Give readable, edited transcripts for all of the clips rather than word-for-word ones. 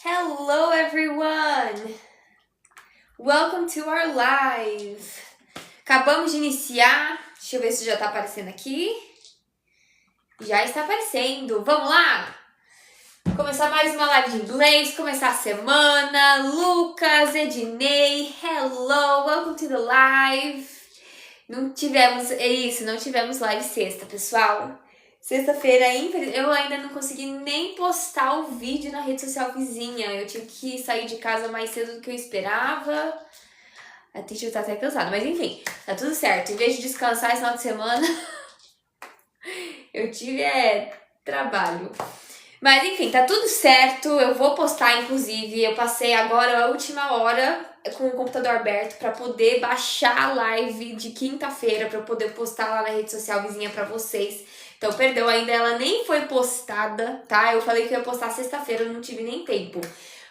Hello everyone! Welcome to our live! Acabamos de iniciar, deixa eu ver se já tá aparecendo aqui. Já está aparecendo, vamos lá? Começar mais uma live de inglês, começar a semana. Lucas, Ednei, hello, welcome to the live. Não tivemos live sexta, pessoal. Sexta-feira, eu ainda não consegui nem postar o vídeo na rede social vizinha. Eu tive que sair de casa mais cedo do que eu esperava. A Titi tá até cansada, mas enfim, tá tudo certo. Em vez de descansar esse final de semana, eu tive trabalho. Mas enfim, tá tudo certo. Eu vou postar, inclusive. Eu passei agora a última hora com o computador aberto pra poder baixar a live de quinta-feira, pra eu poder postar lá na rede social vizinha pra vocês. Então, perdão, ainda ela nem foi postada, tá? Eu falei que eu ia postar sexta-feira, eu não tive nem tempo.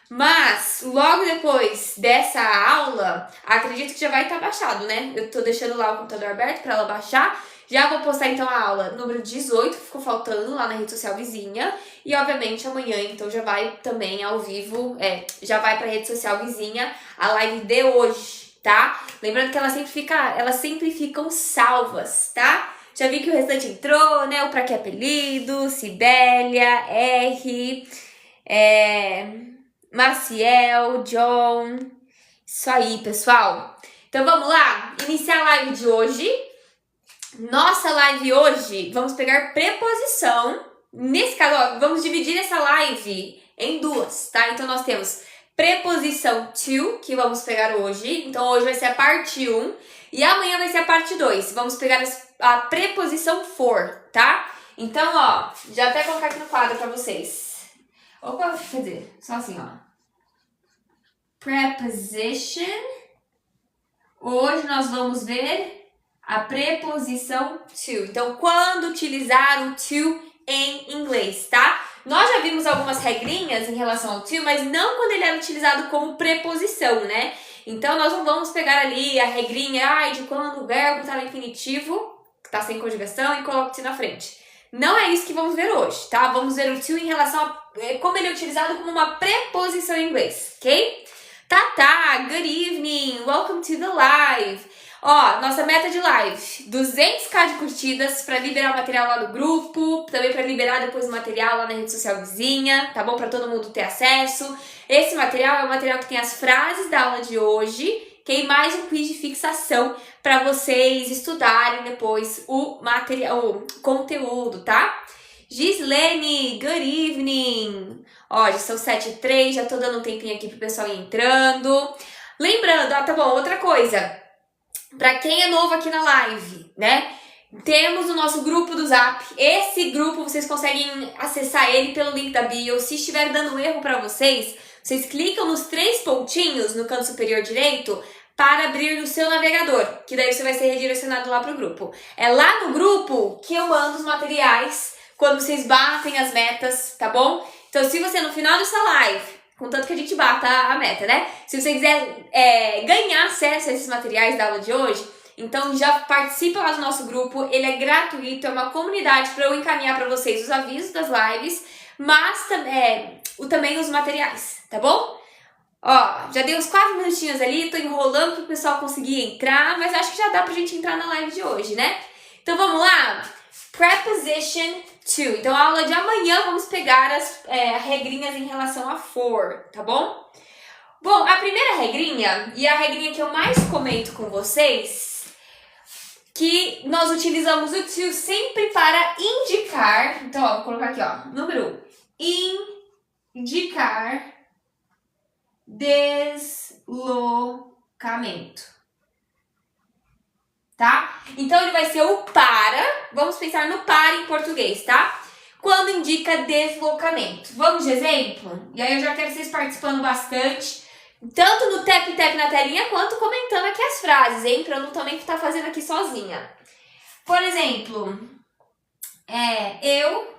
Mas, logo depois dessa aula, acredito que já vai estar baixado, né? Eu tô deixando lá o computador aberto pra ela baixar. Já vou postar, então, a aula número 18, que ficou faltando lá na rede social vizinha. E, obviamente, amanhã, então, já vai também ao vivo, já vai pra rede social vizinha a live de hoje, tá? Lembrando que elas sempre ficam salvas, tá? Já vi que o restante entrou, né? O Pra Que Apelido, Cibélia, R, Maciel, John. Isso aí, pessoal. Então vamos lá? Iniciar a live de hoje. Nossa live hoje, vamos pegar preposição. Nesse caso, ó, vamos dividir essa live em duas, tá? Então nós temos preposição to, que vamos pegar hoje. Então hoje vai ser a parte 1 e amanhã vai ser a parte 2. Vamos pegar a preposição for, tá? Então, ó, já até colocar aqui no quadro pra vocês. Opa, quer dizer, só assim, ó. Preposition. Hoje nós vamos ver a preposição to. Então, quando utilizar o to em inglês, tá? Nós já vimos algumas regrinhas em relação ao to, mas não quando ele é utilizado como preposição, né? Então, nós não vamos pegar ali a regrinha de quando o verbo está no infinitivo, que está sem conjugação, e coloca o to na frente. Não é isso que vamos ver hoje, tá? Vamos ver o to em relação a como ele é utilizado como uma preposição em inglês, ok? Tata, good evening, welcome to the live. Ó, nossa meta de live, 200k de curtidas para liberar o material lá do grupo, também para liberar depois o material lá na rede social vizinha, tá bom? Para todo mundo ter acesso. Esse material é o material que tem as frases da aula de hoje, que mais um quiz de fixação para vocês estudarem depois o material, o conteúdo, tá? Gislene, good evening. Ó, já são 7h03, já tô dando um tempinho aqui pro pessoal ir entrando. Lembrando, ó, tá bom, outra coisa. Pra quem é novo aqui na live, né? Temos o nosso grupo do Zap. Esse grupo vocês conseguem acessar ele pelo link da bio. Se estiver dando erro pra vocês, vocês clicam nos 3 pontinhos no canto superior direito para abrir o seu navegador, que daí você vai ser redirecionado lá pro grupo. É lá no grupo que eu mando os materiais quando vocês batem as metas, tá bom? Então, se você no final dessa live, contanto que a gente bata a meta, né? Se você quiser ganhar acesso a esses materiais da aula de hoje, então já participa lá do nosso grupo. Ele é gratuito, é uma comunidade para eu encaminhar para vocês os avisos das lives, mas também os materiais, tá bom? Ó, já dei uns 4 minutinhos ali, tô enrolando para o pessoal conseguir entrar, mas acho que já dá pra gente entrar na live de hoje, né? Então vamos lá? Preposition to. Então, a aula de amanhã vamos pegar as regrinhas em relação a for, tá bom? Bom, a primeira regrinha, e a regrinha que eu mais comento com vocês, que nós utilizamos o to sempre para indicar. Então, ó, vou colocar aqui, ó, número 1, indicar deslocamento. Tá? Então, ele vai ser o para. Vamos pensar no para em português, tá? Quando indica deslocamento. Vamos de exemplo? E aí eu já quero vocês participando bastante, tanto no tap-tap na telinha, quanto comentando aqui as frases, hein? Pra eu não também estar fazendo aqui sozinha. Por exemplo, eu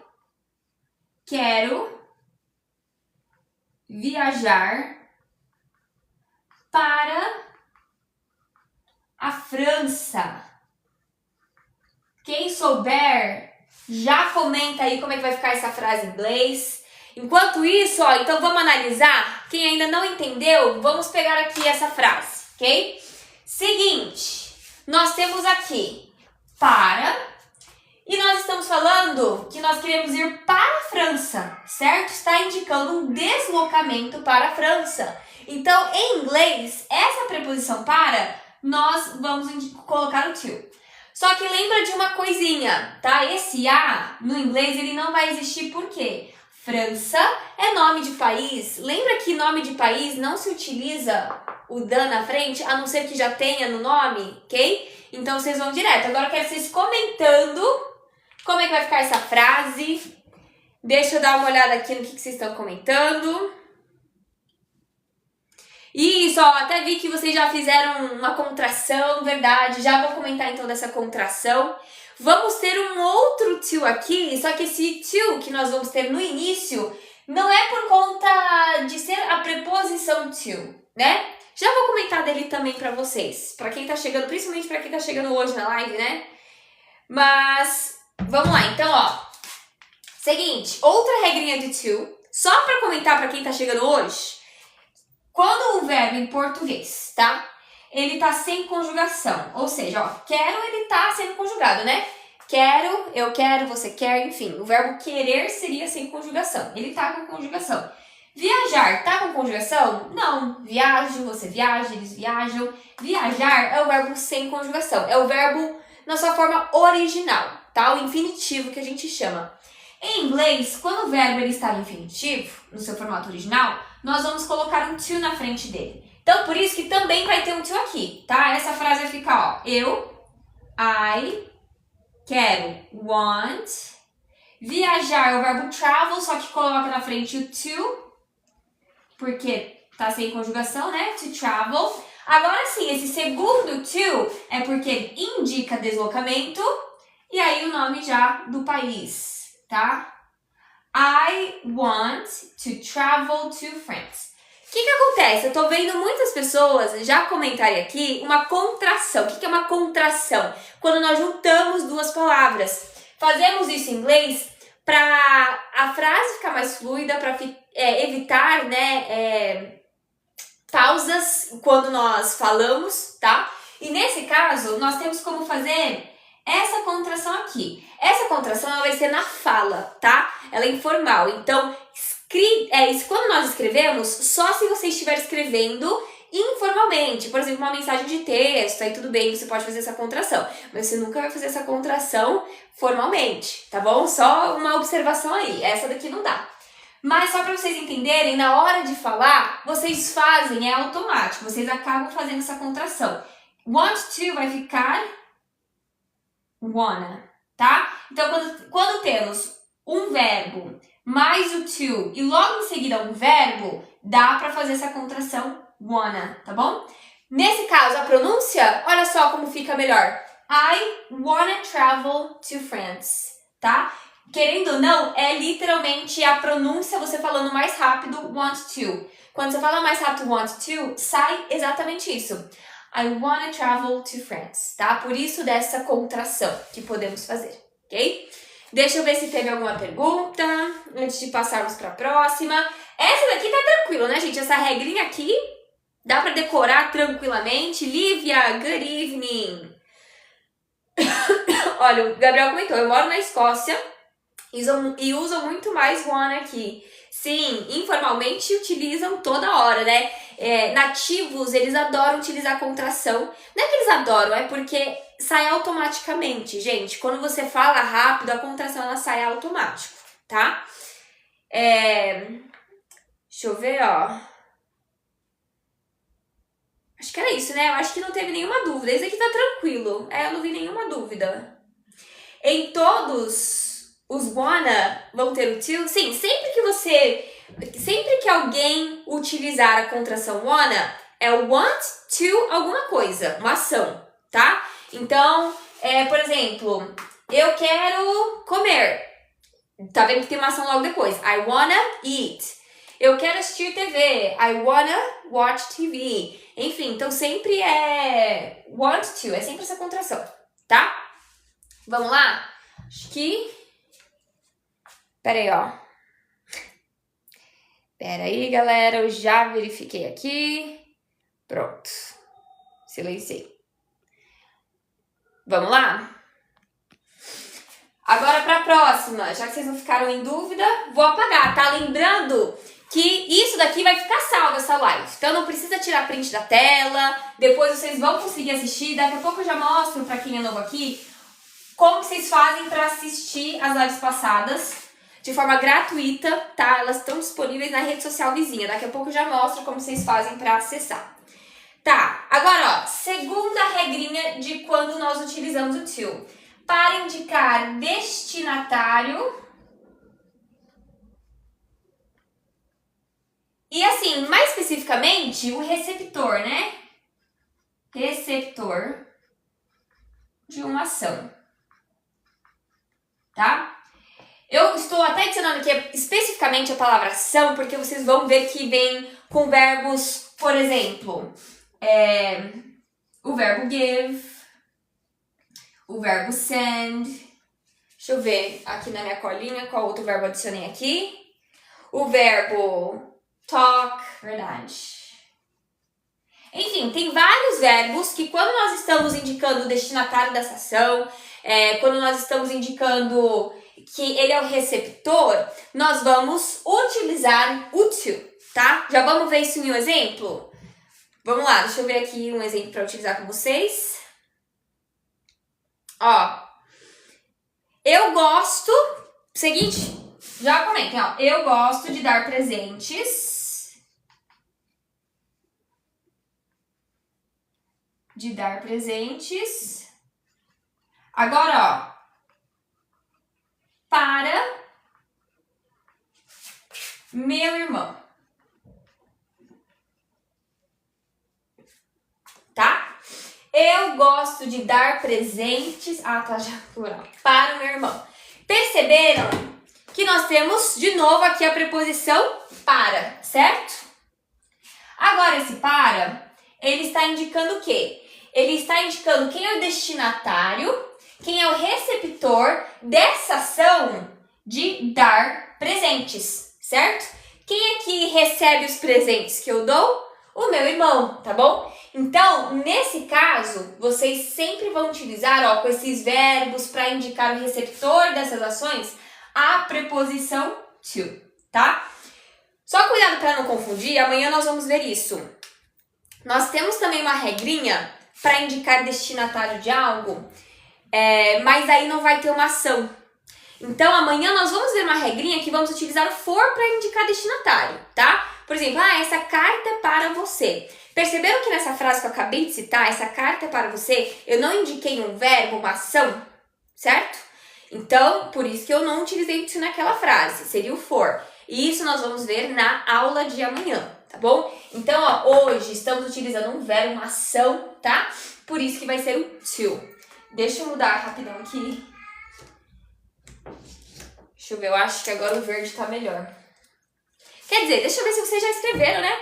quero viajar para a França. Quem souber, já comenta aí como é que vai ficar essa frase em inglês. Enquanto isso, ó, então vamos analisar. Quem ainda não entendeu, vamos pegar aqui essa frase, ok? Seguinte, nós temos aqui para, e nós estamos falando que nós queremos ir para a França, certo? Está indicando um deslocamento para a França. Então, em inglês, essa preposição para, nós vamos colocar o to. Só que lembra de uma coisinha, tá? Esse a, no inglês, ele não vai existir por quê? França é nome de país. Lembra que nome de país não se utiliza o dan na frente, a não ser que já tenha no nome, ok? Então, vocês vão direto. Agora, eu quero vocês comentando como é que vai ficar essa frase. Deixa eu dar uma olhada aqui no que vocês estão comentando. Isso, ó, até vi que vocês já fizeram uma contração, verdade. Já vou comentar então dessa contração. Vamos ter um outro to aqui, só que esse to que nós vamos ter no início não é por conta de ser a preposição to, né? Já vou comentar dele também pra vocês, pra quem tá chegando, principalmente pra quem tá chegando hoje na live, né? Mas, vamos lá, então, ó. Seguinte, outra regrinha de to, só pra comentar pra quem tá chegando hoje. Quando o verbo em português, tá? Ele tá sem conjugação. Ou seja, ó, quero, ele tá sendo conjugado, né? Quero, eu quero, você quer, enfim. O verbo querer seria sem conjugação. Ele tá com conjugação. Viajar, tá com conjugação? Não. Viajo, você viaja, eles viajam. Viajar é o verbo sem conjugação. É o verbo na sua forma original, tá? O infinitivo que a gente chama. Em inglês, quando o verbo ele está no infinitivo, no seu formato original, nós vamos colocar um to na frente dele. Então, por isso que também vai ter um to aqui, tá? Essa frase vai ficar, ó, I, quero, want. Viajar é o verbo travel, só que coloca na frente o to, porque tá sem conjugação, né? To travel. Agora sim, esse segundo to é porque ele indica deslocamento, e aí o nome já do país. Tá? I want to travel to France. O que acontece? Eu tô vendo muitas pessoas já comentarem aqui uma contração. O que é uma contração? Quando nós juntamos duas palavras. Fazemos isso em inglês para a frase ficar mais fluida, para evitar, né, pausas quando nós falamos, tá? E nesse caso, nós temos como fazer essa contração aqui. Essa contração ela vai ser na fala, tá? Ela é informal. Então, quando nós escrevemos, só se você estiver escrevendo informalmente. Por exemplo, uma mensagem de texto, aí tudo bem, você pode fazer essa contração. Mas você nunca vai fazer essa contração formalmente, tá bom? Só uma observação aí. Essa daqui não dá. Mas só para vocês entenderem, na hora de falar, vocês fazem, é automático. Vocês acabam fazendo essa contração. Want to vai ficar wanna, tá? Então, quando temos um verbo mais o to e logo em seguida um verbo, dá para fazer essa contração wanna, tá bom? Nesse caso, a pronúncia, olha só como fica melhor. I wanna travel to France, tá? Querendo ou não, é literalmente a pronúncia você falando mais rápido want to. Quando você fala mais rápido want to, sai exatamente isso. I wanna travel to France, tá? Por isso dessa contração que podemos fazer, ok? Deixa eu ver se teve alguma pergunta antes de passarmos para a próxima. Essa daqui tá tranquilo, né, gente? Essa regrinha aqui dá para decorar tranquilamente. Lívia, good evening. Olha, o Gabriel comentou, eu moro na Escócia e usam muito mais wanna aqui. Sim, informalmente utilizam toda hora, né? Nativos, eles adoram utilizar contração. Não é que eles adoram, é porque sai automaticamente, gente. Quando você fala rápido, a contração ela sai automático, tá? Deixa eu ver, ó. Acho que era isso, né? Eu acho que não teve nenhuma dúvida. Esse aqui tá tranquilo. Eu não vi nenhuma dúvida. Em todos os wanna vão ter o to? Sim, sempre que alguém utilizar a contração wanna, é o want to alguma coisa, uma ação, tá? Então, por exemplo, eu quero comer. Tá vendo que tem uma ação logo depois. I wanna eat. Eu quero assistir TV. I wanna watch TV. Enfim, então sempre é want to, é sempre essa contração, tá? Vamos lá? Acho que... Pera aí, ó. Pera aí, galera, eu já verifiquei aqui. Pronto. Silenciei. Vamos lá? Agora para a próxima, já que vocês não ficaram em dúvida, vou apagar, tá? Lembrando que isso daqui vai ficar salvo, essa live. Então não precisa tirar print da tela, depois vocês vão conseguir assistir. Daqui a pouco eu já mostro para quem é novo aqui como vocês fazem para assistir as lives passadas de forma gratuita, tá? Elas estão disponíveis na rede social vizinha. Daqui a pouco eu já mostro como vocês fazem para acessar. Tá, agora ó, segunda regrinha de quando nós utilizamos o to. Para indicar destinatário. E assim, mais especificamente, o receptor, né? Receptor de uma ação. Tá? Eu estou até adicionando aqui especificamente a palavra ação, porque vocês vão ver que vem com verbos, por exemplo, o verbo give, o verbo send. Deixa eu ver aqui na minha colinha qual outro verbo adicionei aqui. O verbo talk, verdade. Enfim, tem vários verbos que quando nós estamos indicando o destinatário dessa ação, quando nós estamos indicando que ele é o receptor, nós vamos utilizar o to, tá? Já vamos ver isso em um exemplo? Vamos lá, deixa eu ver aqui um exemplo para utilizar com vocês. Ó, eu gosto, seguinte, já comentem, ó, eu gosto de dar presentes. Agora, ó, para meu irmão. Tá? Eu gosto de dar presentes. Ah, tá, já plural. Para o meu irmão. Perceberam que nós temos de novo aqui a preposição para, certo? Agora, esse para, ele está indicando o quê? Ele está indicando quem é o destinatário, quem é o receptor dessa ação de dar presentes, certo? Quem é que recebe os presentes que eu dou? O meu irmão, tá bom? Então, nesse caso, vocês sempre vão utilizar, ó, com esses verbos para indicar o receptor dessas ações, a preposição to, tá? Só cuidado para não confundir, amanhã nós vamos ver isso. Nós temos também uma regrinha para indicar destinatário de algo, mas aí não vai ter uma ação. Então, amanhã nós vamos ver uma regrinha que vamos utilizar o for para indicar destinatário, tá? Por exemplo, essa carta é para você. Perceberam que nessa frase que eu acabei de citar, essa carta é para você, eu não indiquei um verbo, uma ação, certo? Então, por isso que eu não utilizei isso naquela frase, seria o for. E isso nós vamos ver na aula de amanhã, tá bom? Então, ó, hoje estamos utilizando um verbo, uma ação, tá? Por isso que vai ser o to. Deixa eu mudar rapidão aqui. Deixa eu ver, eu acho que agora o verde tá melhor. Quer dizer, deixa eu ver se vocês já escreveram, né?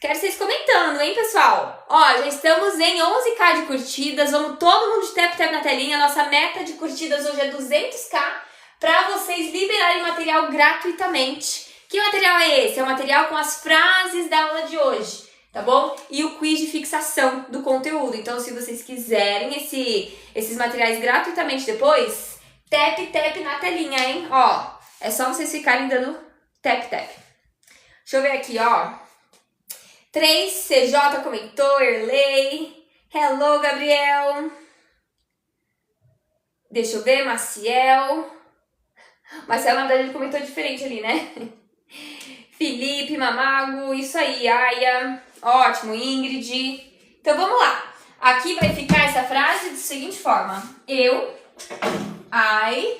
Quero vocês comentando, hein, pessoal? Ó, já estamos em 11k de curtidas. Vamos todo mundo de tap-tap na telinha. Nossa meta de curtidas hoje é 200k para vocês liberarem material gratuitamente. Que material é esse? É o material com as frases da aula de hoje, tá bom? E o quiz de fixação do conteúdo. Então, se vocês quiserem esses materiais gratuitamente depois, tap-tap na telinha, hein? Ó, é só vocês ficarem dando tap-tap. Deixa eu ver aqui, ó. 3CJ comentou, Erlei. Hello, Gabriel. Deixa eu ver, Maciel. Maciel, na verdade, ele comentou diferente ali, né? Felipe, Mamago, isso aí, Aya. Ótimo, Ingrid. Então, vamos lá. Aqui vai ficar essa frase da seguinte forma. Eu, I,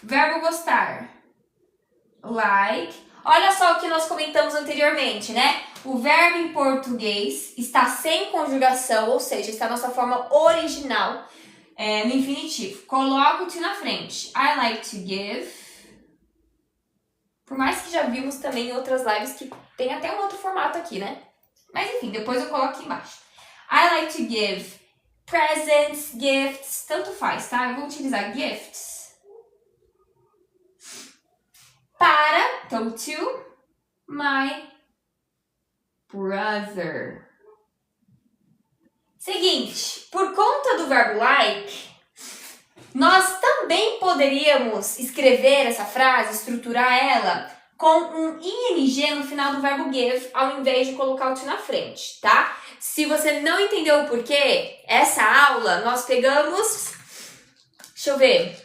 verbo gostar. Like. Olha só o que nós comentamos anteriormente, né? O verbo em português está sem conjugação, ou seja, está na nossa forma original, no infinitivo. Coloca o to na frente. I like to give. Por mais que já vimos também em outras lives que tem até um outro formato aqui, né? Mas enfim, depois eu coloco aqui embaixo. I like to give presents, gifts, tanto faz, tá? Eu vou utilizar gifts para, então, to, my brother. Seguinte, por conta do verbo like, nós também poderíamos escrever essa frase, estruturar ela com um ing no final do verbo give, ao invés de colocar o to na frente, tá? Se você não entendeu o porquê, essa aula nós pegamos... Deixa eu ver.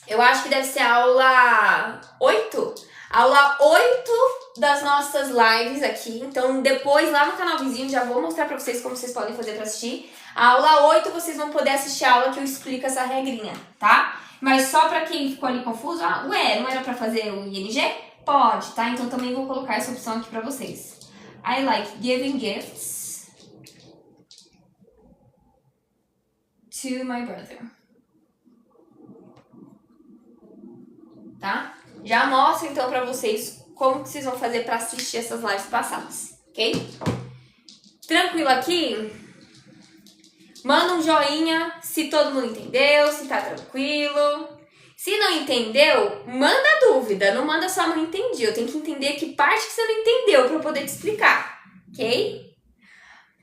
Eu acho que deve ser a aula 8. Aula 8 das nossas lives aqui. Então, depois, lá no canal vizinho, já vou mostrar pra vocês como vocês podem fazer pra assistir. A aula 8, vocês vão poder assistir a aula que eu explico essa regrinha, tá? Mas só pra quem ficou ali confuso, ué, não era pra fazer o ing? Pode, tá? Então, também vou colocar essa opção aqui pra vocês. I like giving gifts to my brother. Tá? Já mostro então pra vocês como que vocês vão fazer pra assistir essas lives passadas, ok? Tranquilo aqui? Manda um joinha se todo mundo entendeu, se tá tranquilo. Se não entendeu, manda dúvida, não manda só não entendi. Eu tenho que entender que parte que você não entendeu pra eu poder te explicar, ok?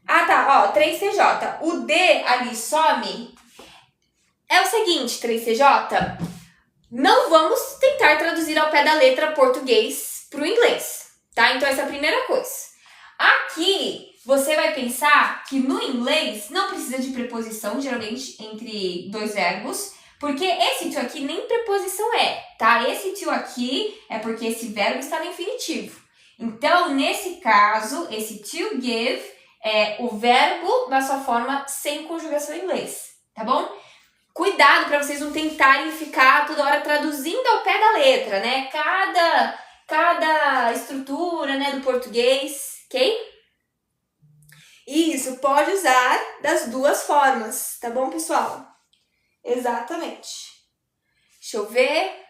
Ah tá, ó, 3CJ. O D ali some. É o seguinte, 3CJ... Não vamos tentar traduzir ao pé da letra português para o inglês, tá? Então, essa é a primeira coisa. Aqui, você vai pensar que no inglês não precisa de preposição, geralmente, entre dois verbos, porque esse to aqui nem preposição é, tá? Esse to aqui é porque esse verbo está no infinitivo. Então, nesse caso, esse to give é o verbo na sua forma sem conjugação em inglês, tá bom? Cuidado para vocês não tentarem ficar toda hora traduzindo ao pé da letra, né? Cada estrutura, né, do português, ok? Isso, pode usar das duas formas, tá bom, pessoal? Exatamente. Deixa eu ver.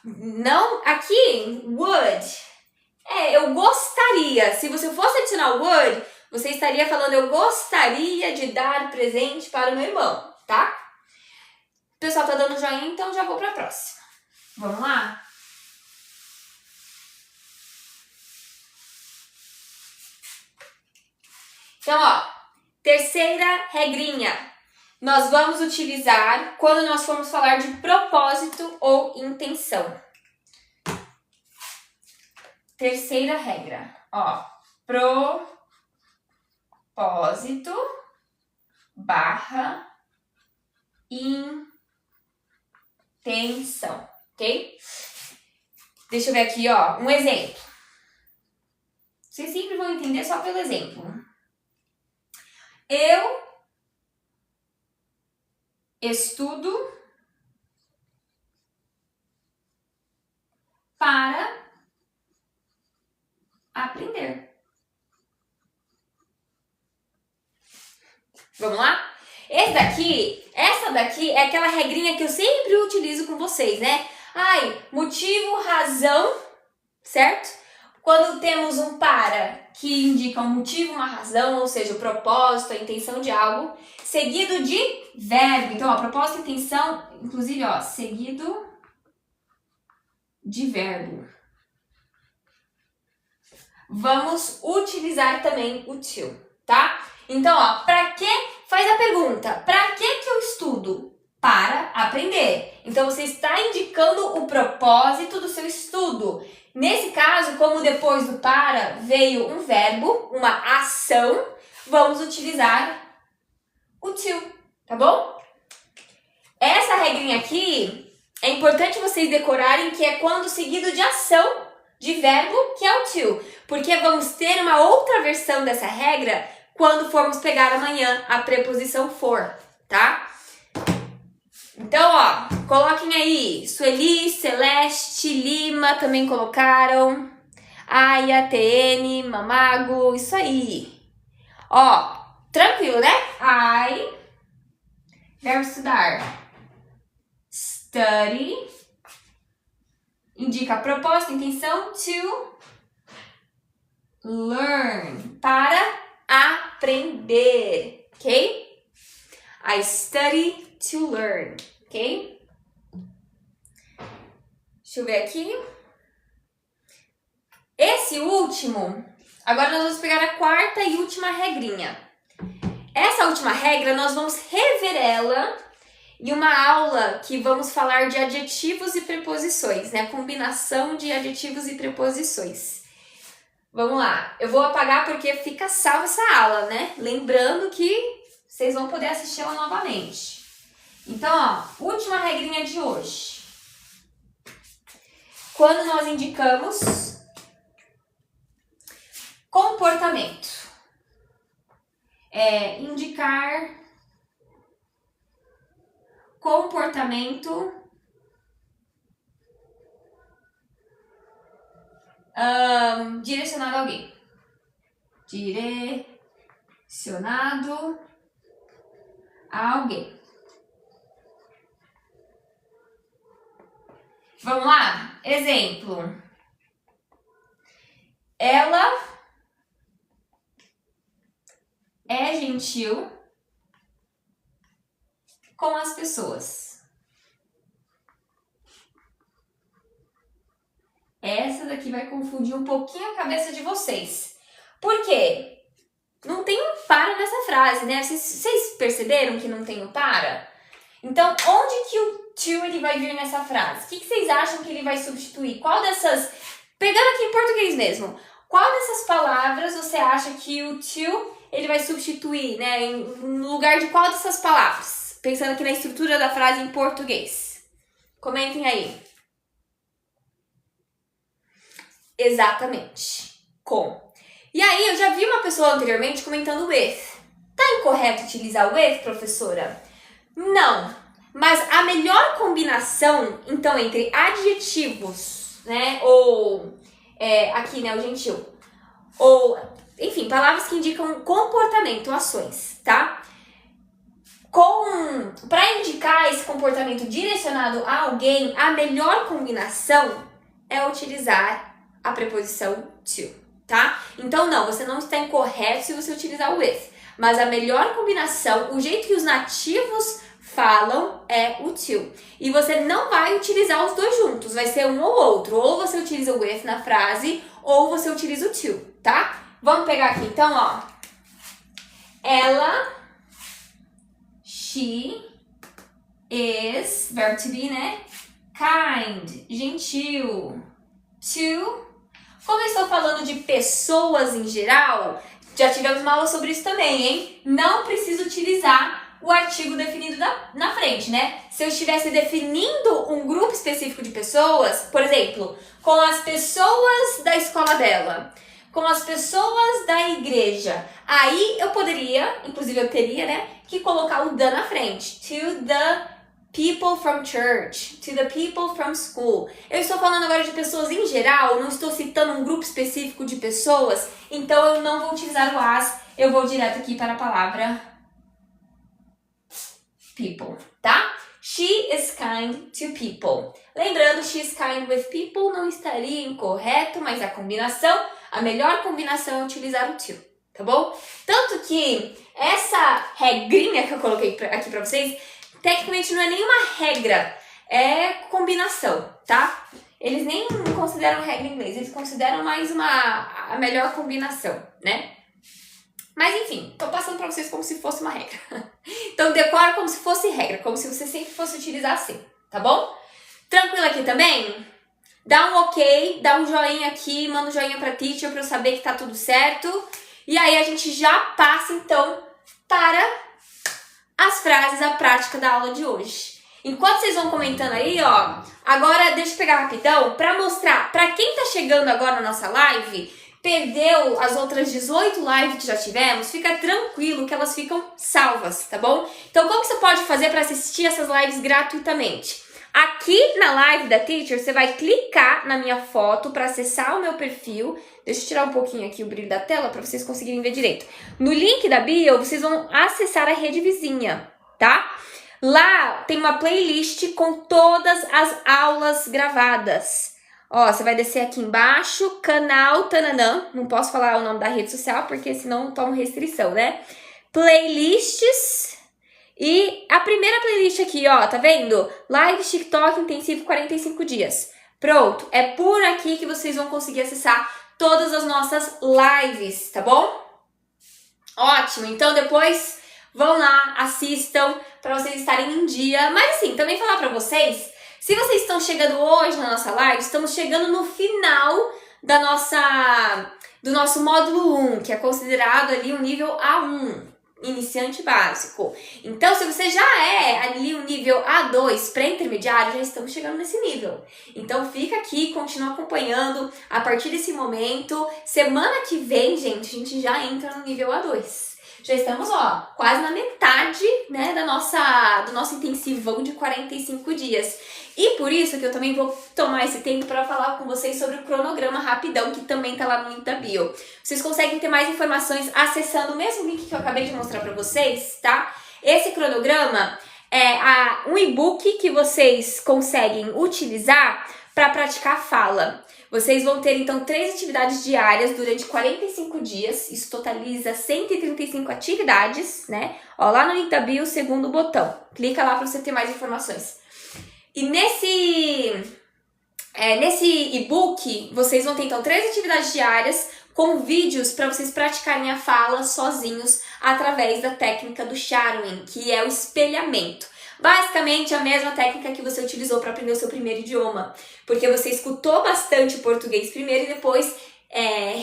Não, aqui, would. Eu gostaria. Se você fosse adicionar would, você estaria falando, eu gostaria de dar presente para o meu irmão, tá? O pessoal tá dando joinha, então já vou para a próxima. Vamos lá? Então, ó, terceira regrinha. Nós vamos utilizar quando nós formos falar de propósito ou intenção. Terceira regra, ó, propósito barra intenção, ok? Deixa eu ver aqui, ó, um exemplo. Vocês sempre vão entender só pelo exemplo. Eu estudo para aprender. Vamos lá? Essa daqui é aquela regrinha que eu sempre utilizo com vocês, né? Motivo, razão, certo? Quando temos um para que indica um motivo, uma razão, ou seja, o propósito, a intenção de algo, seguido de verbo. Então, ó, propósito, intenção, inclusive, ó, seguido de verbo. Vamos utilizar também o to, tá? Então, ó, faz a pergunta, para que eu estudo? Para aprender. Então, você está indicando o propósito do seu estudo. Nesse caso, como depois do para veio um verbo, uma ação, vamos utilizar o to, tá bom? Essa regrinha aqui é importante vocês decorarem, que é quando seguido de ação, de verbo, que é o to. Porque vamos ter uma outra versão dessa regra quando formos pegar amanhã a preposição for, tá? Então, ó, coloquem aí, Sueli, Celeste, Lima também colocaram, Aya, TN, Mamago, isso aí. Ó, tranquilo, né? Verbo estudar. Study. Indica propósito, intenção, to learn, para aprender, ok? I study to learn, ok? Deixa eu ver aqui. esse último, agora nós vamos pegar a quarta e última regrinha. Essa última regra, nós vamos rever ela em uma aula que vamos falar de adjetivos e preposições, né? Combinação de adjetivos e preposições. Vamos lá, eu vou apagar porque fica salva essa aula, né? Lembrando que vocês vão poder assistir ela novamente. Então, ó, última regrinha de hoje. Quando nós indicamos comportamento, indicar comportamento direcionado a alguém. Direcionado a alguém. Vamos lá? Exemplo. Ela é gentil com as pessoas. Essa daqui vai confundir um pouquinho a cabeça de vocês. Por quê? Não tem um para nessa frase, né? Vocês perceberam que não tem um para? Então, onde que o to ele vai vir nessa frase? O que vocês acham que ele vai substituir? Qual dessas... Pegando aqui em português mesmo. Qual dessas palavras você acha que o to ele vai substituir, né? No lugar de qual dessas palavras? Pensando aqui na estrutura da frase em português. Comentem aí. Exatamente. Com. E aí, eu já vi uma pessoa anteriormente comentando with. Tá incorreto utilizar with, professora? Não. Mas a melhor combinação, então, entre adjetivos, né? Ou, aqui, né, o gentil. Ou, enfim, palavras que indicam comportamento, ações, tá? Para indicar esse comportamento direcionado a alguém, a melhor combinação é utilizar a preposição to, tá? Então, não, você não está incorreto se você utilizar o with. Mas a melhor combinação, o jeito que os nativos falam é o to. E você não vai utilizar os dois juntos, vai ser um ou outro. Ou você utiliza o with na frase, ou você utiliza o to, tá? Vamos pegar aqui, então, ó. Ela, she is, verbo to be, né? Kind, gentil. To, como eu estou falando de pessoas em geral, já tivemos uma aula sobre isso também, hein? Não precisa utilizar o artigo definido na frente, né? Se eu estivesse definindo um grupo específico de pessoas, por exemplo, com as pessoas da escola dela, com as pessoas da igreja, aí eu poderia, inclusive eu teria, né, que colocar o the na frente. To the people from church, to the people from school. Eu estou falando agora de pessoas em geral, não estou citando um grupo específico de pessoas, então eu não vou utilizar o as, eu vou direto aqui para a palavra people, tá? She is kind to people. Lembrando, she is kind with people não estaria incorreto, mas a melhor combinação é utilizar o to, tá bom? Tanto que essa regrinha que eu coloquei aqui pra vocês, tecnicamente não é nenhuma regra, é combinação, tá? Eles nem consideram regra em inglês, eles consideram mais a melhor combinação, né? Mas enfim, tô passando pra vocês como se fosse uma regra. Então decora como se fosse regra, como se você sempre fosse utilizar assim, tá bom? Tranquilo aqui também? Dá um ok, dá um joinha aqui, manda um joinha pra teacher pra eu saber que tá tudo certo. E aí a gente já passa então para as frases, a prática da aula de hoje. Enquanto vocês vão comentando aí, ó, agora deixa eu pegar rapidão pra mostrar, pra quem tá chegando agora na nossa live, perdeu as outras 18 lives que já tivemos, fica tranquilo que elas ficam salvas, tá bom? Então, como que você pode fazer para assistir essas lives gratuitamente? Aqui na live da Teacher, você vai clicar na minha foto para acessar o meu perfil. Deixa eu tirar um pouquinho aqui o brilho da tela para vocês conseguirem ver direito. No link da bio, vocês vão acessar a rede vizinha, tá? Lá tem uma playlist com todas as aulas gravadas. Ó, você vai descer aqui embaixo, canal Tananã, não posso falar o nome da rede social, porque senão tomo restrição, né? Playlists, e a primeira playlist aqui, ó, tá vendo? Live TikTok intensivo 45 dias. Pronto, é por aqui que vocês vão conseguir acessar todas as nossas lives, tá bom? Ótimo, então depois vão lá, assistam para vocês estarem em dia. Mas assim, também falar para vocês, se vocês estão chegando hoje na nossa live, estamos chegando no final do nosso módulo 1, que é considerado ali um nível A1, iniciante básico. Então, se você já é ali um nível A2, pré-intermediário, já estamos chegando nesse nível. Então, fica aqui, continua acompanhando a partir desse momento. Semana que vem, gente, a gente já entra no nível A2. Já estamos, ó, quase na metade, né, do nosso intensivão de 45 dias. E por isso que eu também vou tomar esse tempo para falar com vocês sobre o cronograma rapidão, que também tá lá no link da bio. Vocês conseguem ter mais informações acessando o mesmo link que eu acabei de mostrar para vocês, tá? Esse cronograma é um e-book que vocês conseguem utilizar para praticar a fala. Vocês vão ter, então, 3 atividades diárias durante 45 dias. Isso totaliza 135 atividades, né? Ó, lá no link da bio, segundo botão. Clica lá para você ter mais informações. E nesse e-book, vocês vão ter, então, 3 atividades diárias com vídeos para vocês praticarem a fala sozinhos através da técnica do shadowing, que é o espelhamento. Basicamente, a mesma técnica que você utilizou para aprender o seu primeiro idioma, porque você escutou bastante o português primeiro e depois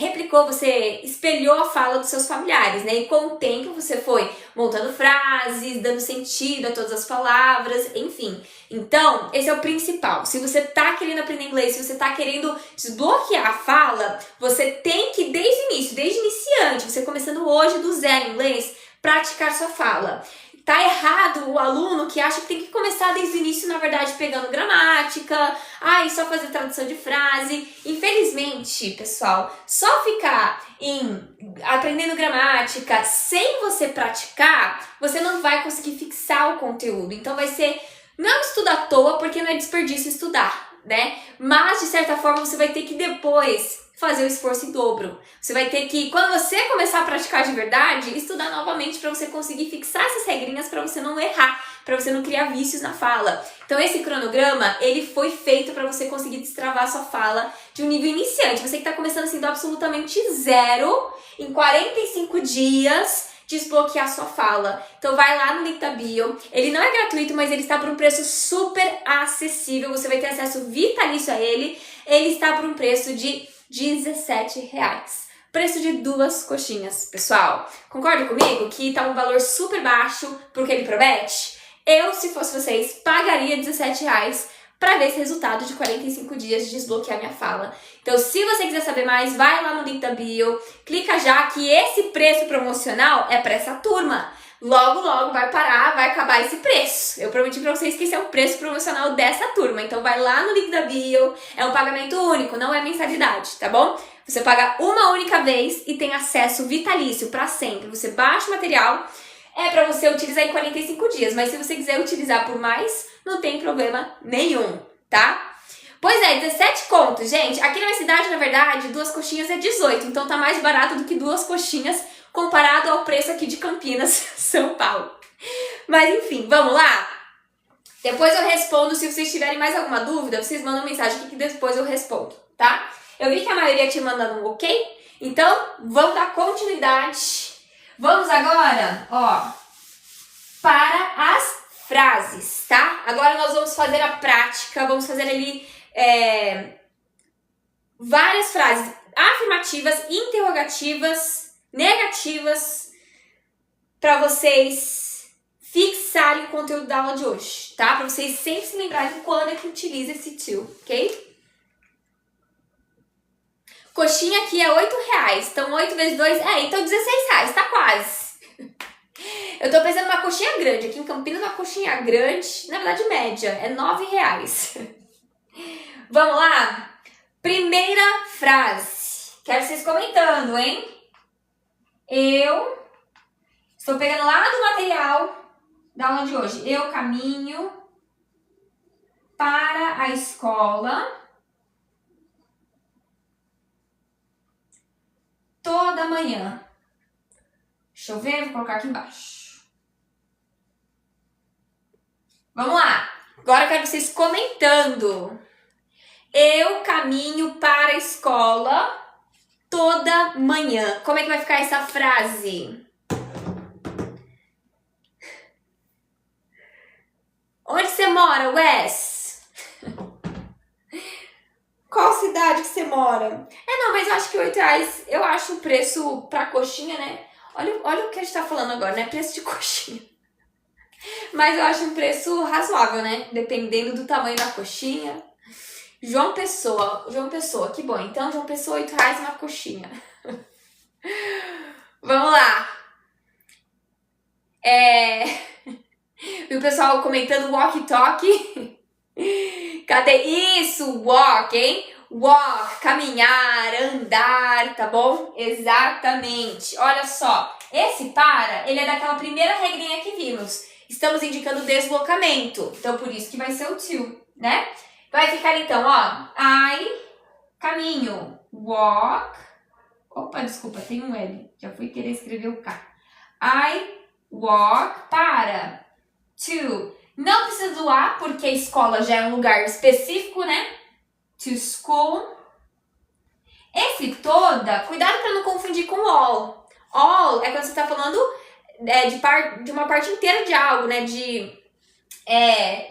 replicou, você espelhou a fala dos seus familiares, né? E com o tempo você foi montando frases, dando sentido a todas as palavras, enfim. Então, esse é o principal. Se você tá querendo aprender inglês, se você tá querendo desbloquear a fala, você tem que, desde o início, desde iniciante, você começando hoje do zero em inglês, praticar sua fala. Tá errado o aluno que acha que tem que começar desde o início, na verdade, pegando gramática, só fazer tradução de frase. Infelizmente, pessoal, só ficar aprendendo gramática sem você praticar, você não vai conseguir fixar o conteúdo. Então vai ser, não é um estudo à toa, porque não é desperdício estudar, né? Mas, de certa forma, você vai ter que depois fazer o esforço em dobro. Você vai ter que, quando você começar a praticar de verdade, estudar novamente para você conseguir fixar essas regrinhas para você não errar, para você não criar vícios na fala. Então esse cronograma, ele foi feito para você conseguir destravar a sua fala de um nível iniciante. Você que está começando assim do absolutamente zero, em 45 dias, desbloquear sua fala. Então vai lá no link da bio. Ele não é gratuito, mas ele está por um preço super acessível. Você vai ter acesso vitalício a ele. Ele está por um preço de R$17. Preço de 2 coxinhas, pessoal. Concorda comigo que tá um valor super baixo pro que ele promete? Eu, se fosse vocês, pagaria R$17 para ver esse resultado de 45 dias de desbloquear minha fala. Então, se você quiser saber mais, vai lá no link da bio, clica já que esse preço promocional é para essa turma. Logo, logo vai parar, vai acabar esse preço. Eu prometi pra vocês que esse é o preço promocional dessa turma. Então vai lá no link da bio, é um pagamento único, não é mensalidade, tá bom? Você paga uma única vez e tem acesso vitalício pra sempre. Você baixa o material, é pra você utilizar em 45 dias, mas se você quiser utilizar por mais, não tem problema nenhum, tá? Pois é, 17 contos, gente. Aqui na minha cidade, na verdade, 2 coxinhas é 18, então tá mais barato do que 2 coxinhas comparado ao preço aqui de Campinas, São Paulo. Mas enfim, vamos lá? Depois eu respondo, se vocês tiverem mais alguma dúvida, vocês mandam mensagem aqui que depois eu respondo, tá? Eu vi que a maioria tinha mandado um ok, então vamos dar continuidade. Vamos agora, ó, para as frases, tá? Agora nós vamos fazer a prática, vamos fazer ali várias frases afirmativas, interrogativas, negativas, para vocês fixarem o conteúdo da aula de hoje, tá? Para vocês sempre se lembrarem quando é que utiliza esse to, ok? Coxinha aqui é R$8, então 8 vezes 2, então R$16, tá quase. Eu tô pensando numa coxinha grande, aqui em Campinas uma coxinha grande, na verdade média, é R$9. Vamos lá? Primeira frase, quero vocês comentando, hein? Eu estou pegando lá do material da aula de hoje. Eu caminho para a escola toda manhã. Deixa eu ver, vou colocar aqui embaixo. Vamos lá. Agora eu quero vocês comentando. Eu caminho para a escola toda manhã. Como é que vai ficar essa frase? Onde você mora, Wes? Qual cidade que você mora? Não, mas eu acho que R$8, eu acho o preço pra coxinha, né? Olha o que a gente tá falando agora, né? Preço de coxinha. Mas eu acho um preço razoável, né? Dependendo do tamanho da coxinha. João Pessoa, que bom. Então, João Pessoa, R$8 uma coxinha. Vamos lá. E o pessoal comentando walkie-talkie. Cadê isso? Walk, hein? Walk, caminhar, andar, tá bom? Exatamente. Olha só, esse para, ele é daquela primeira regrinha que vimos. Estamos indicando deslocamento, então por isso que vai ser o to, né? Vai ficar então, ó, I, caminho, walk, opa, desculpa, tem um L, já fui querer escrever o K. I walk, para, to, não precisa do A, porque a escola já é um lugar específico, né? To school. Esse toda, cuidado para não confundir com all. All é quando você tá falando de uma parte inteira de algo, né?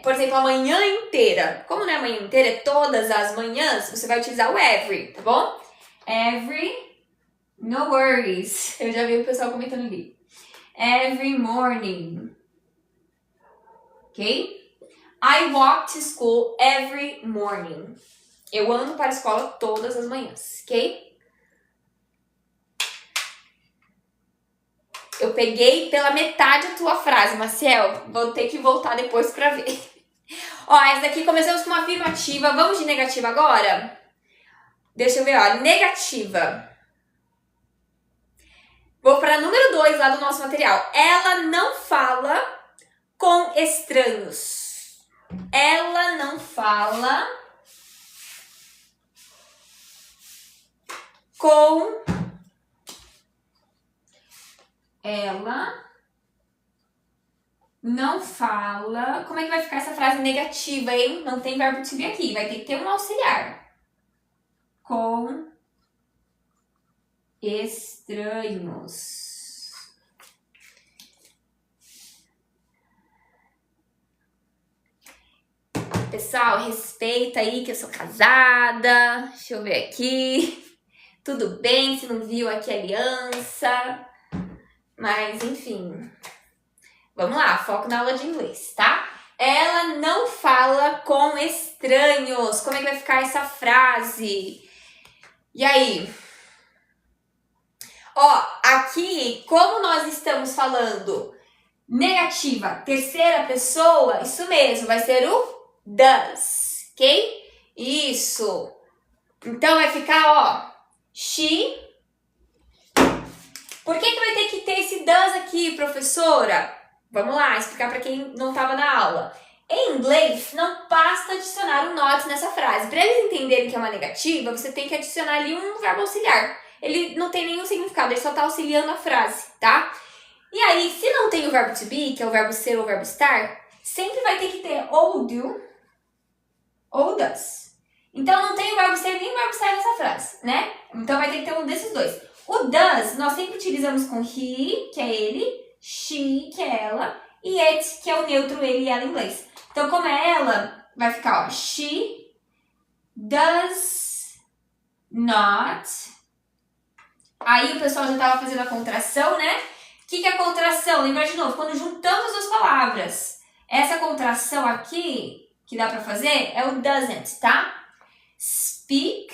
Por exemplo, a manhã inteira. Como não é a manhã inteira, é todas as manhãs, você vai utilizar o every, tá bom? Every, no worries. Eu já vi o pessoal comentando ali. Every morning. Ok? I walk to school every morning. Eu ando para a escola todas as manhãs, ok? Eu peguei pela metade a tua frase, Maciel. Vou ter que voltar depois para ver. Ó, essa daqui começamos com uma afirmativa. Vamos de negativa agora? Deixa eu ver, ó. Negativa. Vou para número 2 lá do nosso material. Ela não fala com estranhos. Ela não fala com... Ela não fala... Como é que vai ficar essa frase negativa, hein? Não tem verbo to be aqui. Vai ter que ter um auxiliar. Com estranhos. Pessoal, respeita aí que eu sou casada. Deixa eu ver aqui. Tudo bem, se não viu aqui a aliança. Mas, enfim. Vamos lá, foco na aula de inglês, tá? Ela não fala com estranhos. Como é que vai ficar essa frase? E aí? Ó, aqui, como nós estamos falando negativa, terceira pessoa, isso mesmo, vai ser o does, ok? Isso. Então, vai ficar, ó, she. Por que vai ter que ter esse does aqui, professora? Vamos lá, explicar para quem não estava na aula. Em inglês, não basta adicionar um not nessa frase. Para eles entenderem que é uma negativa, você tem que adicionar ali um verbo auxiliar. Ele não tem nenhum significado, ele só está auxiliando a frase, tá? E aí, se não tem o verbo to be, que é o verbo ser ou o verbo estar, sempre vai ter que ter ou do ou does. Então, não tem o verbo ser nem o verbo estar nessa frase, né? Então, vai ter que ter um desses dois. O does, nós sempre utilizamos com he, que é ele, she, que é ela, e it, que é o neutro ele e ela em inglês. Então, como é ela, vai ficar, ó, she does not. Aí o pessoal já estava fazendo a contração, né? O que é a contração? Lembra de novo, quando juntamos as duas palavras. Essa contração aqui, que dá para fazer, é o doesn't, tá? Speak.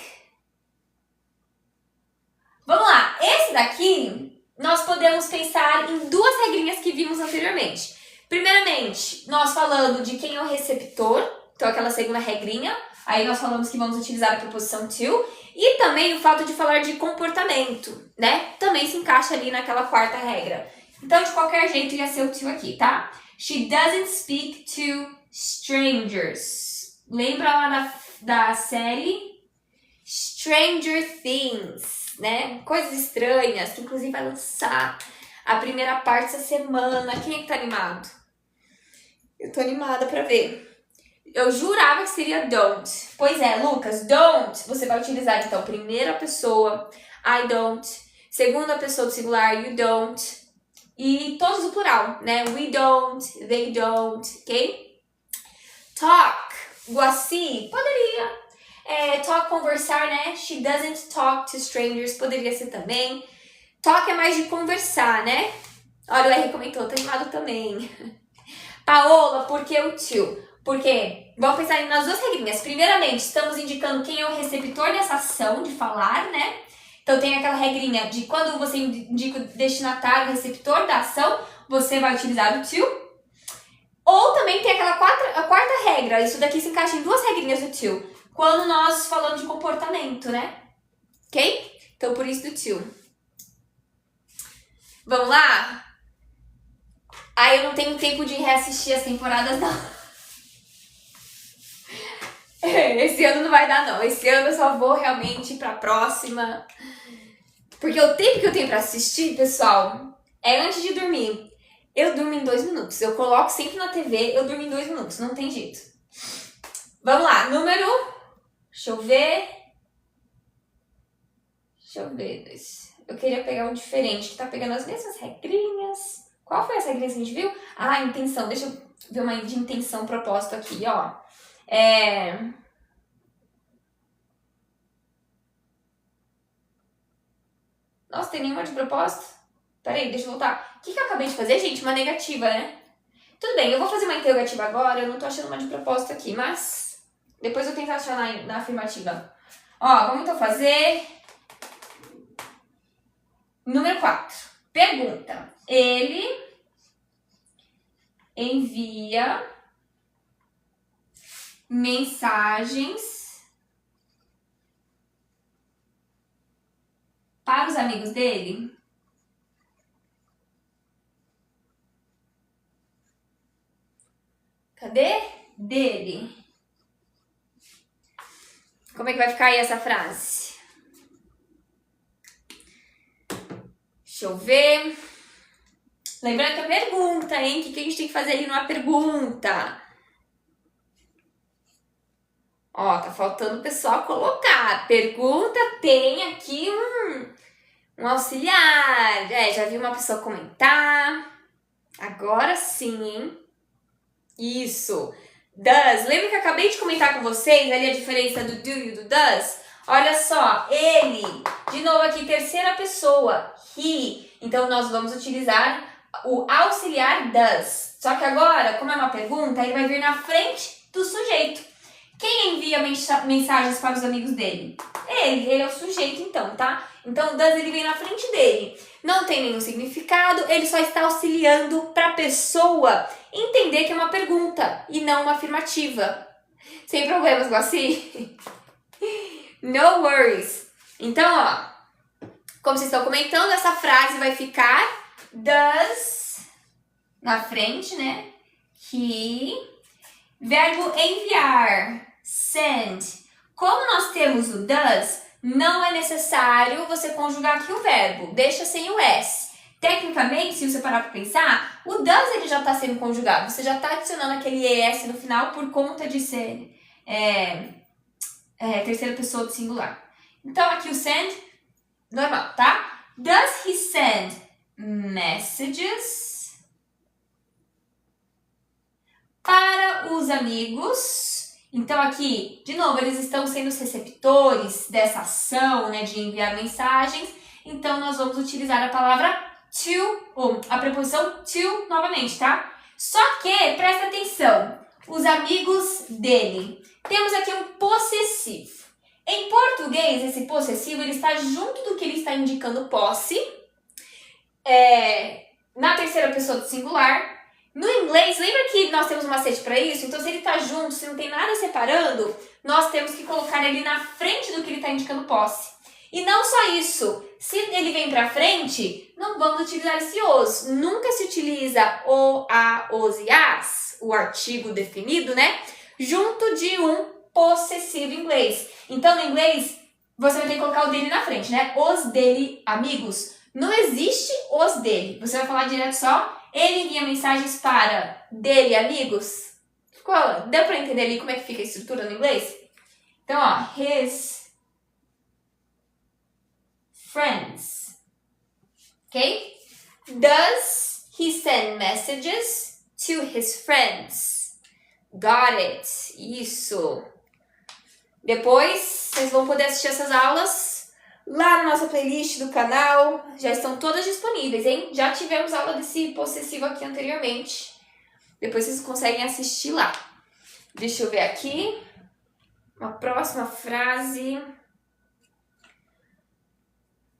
Vamos lá, esse daqui, nós podemos pensar em duas regrinhas que vimos anteriormente. Primeiramente, nós falando de quem é o receptor, então aquela segunda regrinha, aí nós falamos que vamos utilizar a preposição to, e também o fato de falar de comportamento, né? Também se encaixa ali naquela quarta regra. Então, de qualquer jeito, ia ser o to aqui, tá? She doesn't speak to strangers. Lembra lá da série Stranger Things, né? Coisas estranhas, que inclusive vai lançar a primeira parte essa semana. Quem é que tá animado? Eu tô animada pra ver. Eu jurava que seria don't. Pois é, Lucas, don't, você vai utilizar, então, primeira pessoa, I don't. Segunda pessoa do singular, you don't. E todos do plural, né? We don't, they don't, ok? Talk, Guaci, poderia. Talk, conversar, né? She doesn't talk to strangers, poderia ser também. Talk é mais de conversar, né? Olha, o R comentou, tô animado também. Paola, por que o to? Porque, vamos pensar nas duas regrinhas. Primeiramente, estamos indicando quem é o receptor dessa ação de falar, né? Então, tem aquela regrinha de quando você indica o destinatário, o receptor da ação, você vai utilizar o to. Ou também tem aquela quarta regra. Isso daqui se encaixa em duas regrinhas do to. Quando nós falamos de comportamento, né? Ok? Então, por isso do to. Vamos lá? Eu não tenho tempo de reassistir as temporadas, não. Esse ano não vai dar, não. Esse ano eu só vou realmente pra próxima. Porque o tempo que eu tenho pra assistir, pessoal, é antes de dormir. Eu durmo em 2 minutos. Eu coloco sempre na TV, eu durmo em 2 minutos. Não tem jeito. Vamos lá. Número... Deixa eu ver. Eu queria pegar um diferente, que tá pegando as mesmas regrinhas. Qual foi essa regrinha que a gente viu? Intenção. Deixa eu ver uma de intenção, propósito aqui, ó. Nossa, tem nenhuma de propósito? Peraí, deixa eu voltar. O que eu acabei de fazer, gente? Uma negativa, né? Tudo bem, eu vou fazer uma interrogativa agora. Eu não tô achando uma de propósito aqui, mas depois eu tento achar na afirmativa. Ó, vamos então fazer... Número 4. Pergunta. Ele envia mensagens para os amigos dele? Cadê? Dele. Como é que vai ficar aí essa frase? Deixa eu ver. Lembrando que é pergunta, hein? O que a gente tem que fazer ali numa pergunta? Ó, tá faltando o pessoal colocar. Pergunta tem aqui um auxiliar. Já vi uma pessoa comentar. Agora sim, hein? Isso. Does. Lembra que eu acabei de comentar com vocês ali a diferença do do e do does? Olha só, ele. De novo aqui, terceira pessoa. He. Então, nós vamos utilizar o auxiliar does. Só que agora, como é uma pergunta, ele vai vir na frente do sujeito. Quem envia mensagens para os amigos dele? Ele é o sujeito então, tá? Então, o does ele vem na frente dele. Não tem nenhum significado, ele só está auxiliando para a pessoa entender que é uma pergunta e não uma afirmativa. Sem problemas, Guaci? No worries. Então, ó, como vocês estão comentando, essa frase vai ficar does na frente, né? He. Verbo enviar, send. Como nós temos o does, não é necessário você conjugar aqui o verbo. Deixa sem o S. Tecnicamente, se você parar para pensar, o does ele já está sendo conjugado. Você já está adicionando aquele ES no final por conta de ser terceira pessoa do singular. Então, aqui o send, normal, tá? Does he send messages para os amigos? Então, aqui, de novo, eles estão sendo os receptores dessa ação, né, de enviar mensagens. Então, nós vamos utilizar a palavra to, ou a preposição to novamente, tá? Só que, presta atenção, os amigos dele. Temos aqui um possessivo. Em português, esse possessivo, ele está junto do que ele está indicando posse, na terceira pessoa do singular. No inglês, lembra que nós temos um macete para isso? Então, se ele está junto, se não tem nada separando, nós temos que colocar ele na frente do que ele está indicando posse. E não só isso, se ele vem para frente, não vamos utilizar esse os. Nunca se utiliza o, a, os e as, o artigo definido, né? Junto de um possessivo em inglês. Então, no inglês, você vai ter que colocar o dele na frente, né? Os dele, amigos. Não existe os dele. Você vai falar direto só, ele envia mensagens para dele, amigos. Deu pra entender ali como é que fica a estrutura no inglês? Então, ó, his friends. Ok? Does he send messages to his friends? Got it. Isso. Depois, vocês vão poder assistir essas aulas lá na nossa playlist do canal. Já estão todas disponíveis, hein? Já tivemos aula desse possessivo aqui anteriormente. Depois vocês conseguem assistir lá. Deixa eu ver aqui. Uma próxima frase.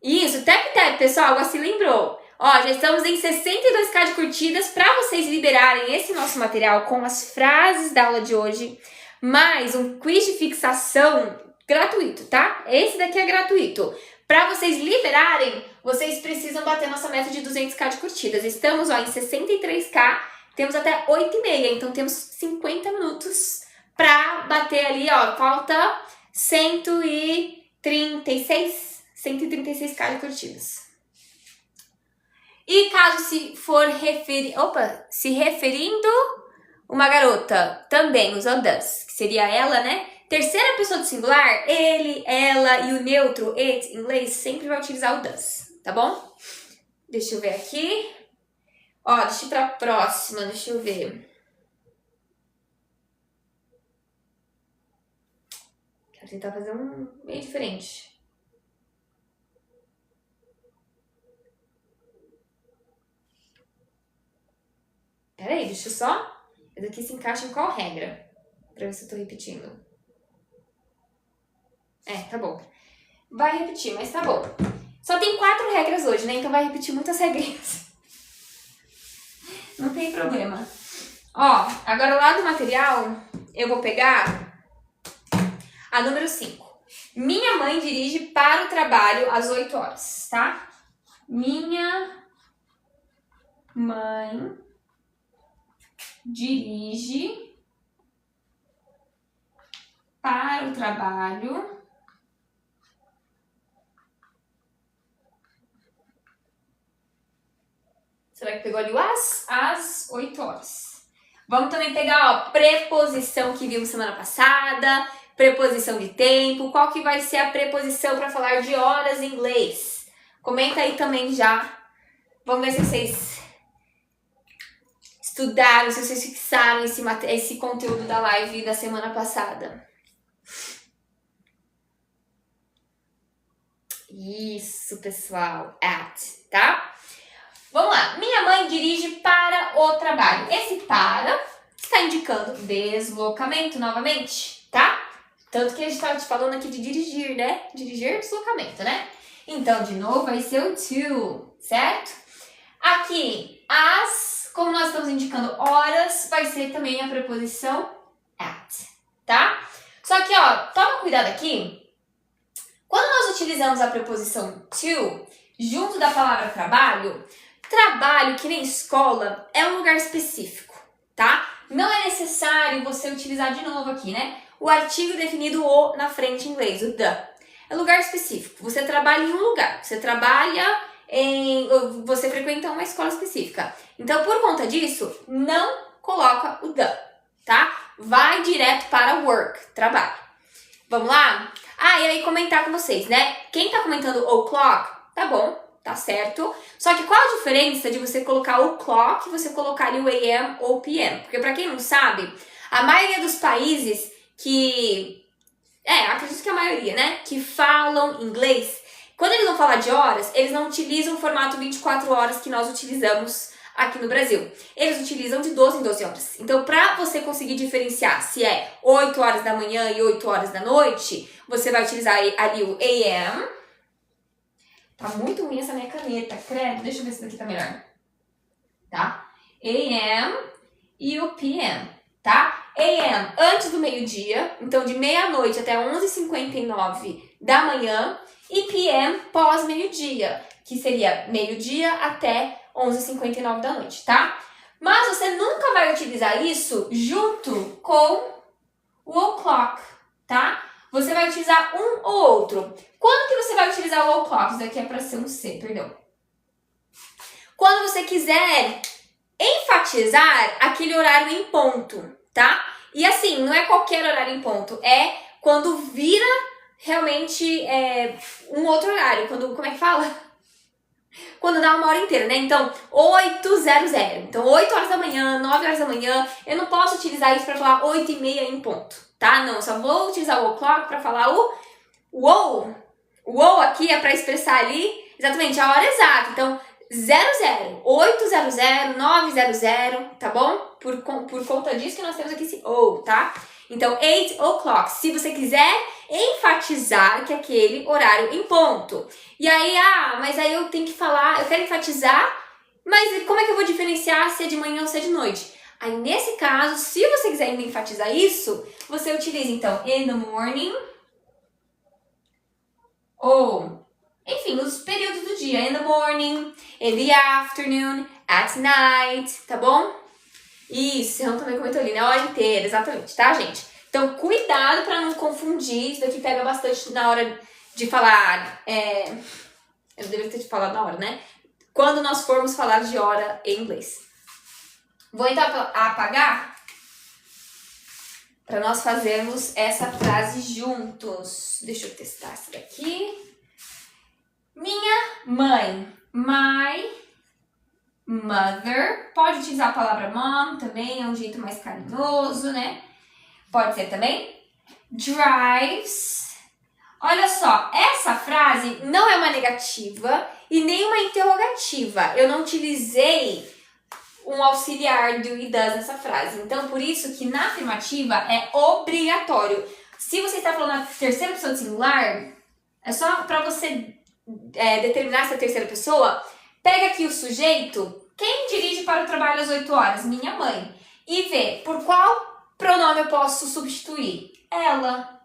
Isso, tap, pessoal, agora se lembrou. Ó, já estamos em 62k de curtidas para vocês liberarem esse nosso material com as frases da aula de hoje, mais um quiz de fixação gratuito, tá? Esse daqui é gratuito. Para vocês liberarem, vocês precisam bater nossa meta de 200k de curtidas. Estamos, ó, em 63k, temos até 8h30, então temos 50 minutos para bater ali, ó, falta 136k de curtidas. E caso se referindo uma garota, também usa o does, que seria ela, né? Terceira pessoa do singular, ele, ela e o neutro, it, em inglês, sempre vai utilizar o does, tá bom? Deixa eu ver aqui. Ó, deixa eu ir pra próxima, deixa eu ver. Quero tentar fazer um meio diferente. Peraí, deixa eu só... Esse aqui se encaixa em qual regra? Pra ver se eu tô repetindo. Tá bom. Vai repetir, mas tá bom. Só tem 4 regras hoje, né? Então vai repetir muitas regrinhas. Não tem problema. Ó, agora lá do material, eu vou pegar a número 5. Minha mãe dirige para o trabalho às 8 horas, tá? Minha mãe dirige para o trabalho Será que pegou ali o às 8 horas? Vamos também pegar, ó, preposição que vimos semana passada, preposição de tempo. Qual que vai ser a preposição para falar de horas em inglês? Comenta aí também já. Vamos ver se vocês estudaram, se vocês fixaram esse conteúdo da live da semana passada. Isso, pessoal. At, tá? Vamos lá. Minha mãe dirige para o trabalho. Esse para está indicando deslocamento novamente, tá? Tanto que a gente estava te falando aqui de dirigir, né? Dirigir deslocamento, né? Então, de novo, vai ser o to, certo? Aqui, como nós estamos indicando horas, vai ser também a preposição at, tá? Só que, ó, toma cuidado aqui. Quando nós utilizamos a preposição to, junto da palavra trabalho, trabalho, que nem escola, é um lugar específico, tá? Não é necessário você utilizar de novo aqui, né? O artigo definido o na frente em inglês, o the. É lugar específico. Você trabalha em um lugar. Você frequenta uma escola específica. Então, por conta disso, não coloca o the, tá? Vai direto para work, trabalho. Vamos lá? E aí comentar com vocês, né? Quem tá comentando o'clock, tá bom, tá certo. Só que qual a diferença de você colocar o'clock e você colocar ali o AM ou PM? Porque pra quem não sabe, a maioria dos países acredito que a maioria, né? Que falam inglês, quando eles vão falar de horas, eles não utilizam o formato 24 horas que nós utilizamos aqui no Brasil. Eles utilizam de 12 em 12 horas. Então, para você conseguir diferenciar se é 8 horas da manhã e 8 horas da noite, você vai utilizar ali o AM. Tá muito ruim essa minha caneta, credo. Deixa eu ver se daqui tá melhor. Tá? AM e o PM, tá? AM antes do meio-dia, então de meia-noite até 11h59 da manhã. E PM pós meio-dia, que seria meio-dia até 11h59 da noite, tá? Mas você nunca vai utilizar isso junto com o o'clock, tá? Você vai utilizar um ou outro. Quando que você vai utilizar o o'clock? Isso daqui é para ser um C, perdão. Quando você quiser enfatizar aquele horário em ponto, tá? E assim, não é qualquer horário em ponto, é quando vira realmente um outro horário. Como é que fala? Quando dá uma hora inteira, né? Então, 8:00. Então, 8 horas da manhã, 9 horas da manhã. Eu não posso utilizar isso para falar 8:30 em ponto, tá? Não, eu só vou utilizar o o'clock para falar o wow. O wow aqui é para expressar ali exatamente a hora exata. Então, 00, 8:00, 9:00, tá bom? Por conta disso que nós temos aqui esse O, tá? Então, 8 o'clock. Se você quiser enfatizar que é aquele horário em ponto. E aí, mas aí eu tenho que falar, eu quero enfatizar, mas como é que eu vou diferenciar se é de manhã ou se é de noite? Aí, nesse caso, se você quiser enfatizar isso, você utiliza, então, in the morning, ou, enfim, os períodos do dia. In the morning, in the afternoon, at night, tá bom? Isso, você também comentou ali, né? A hora inteira, exatamente, tá, gente? Então, cuidado pra não confundir. Isso daqui pega bastante na hora de falar. Eu deveria ter te falado na hora, né? Quando nós formos falar de hora em inglês. Vou então apagar para nós fazermos essa frase juntos. Deixa eu testar essa daqui. Minha mãe. My mother. Pode utilizar a palavra mom também, é um jeito mais carinhoso, né? Pode ser também. Drives. Olha só, essa frase não é uma negativa e nem uma interrogativa. Eu não utilizei um auxiliar do e does nessa frase. Então, por isso que na afirmativa é obrigatório. Se você está falando na terceira pessoa do singular, é só para você determinar essa terceira pessoa. Pega aqui o sujeito. Quem dirige para o trabalho às 8 horas? Minha mãe. E vê por qual pronome eu posso substituir. Ela.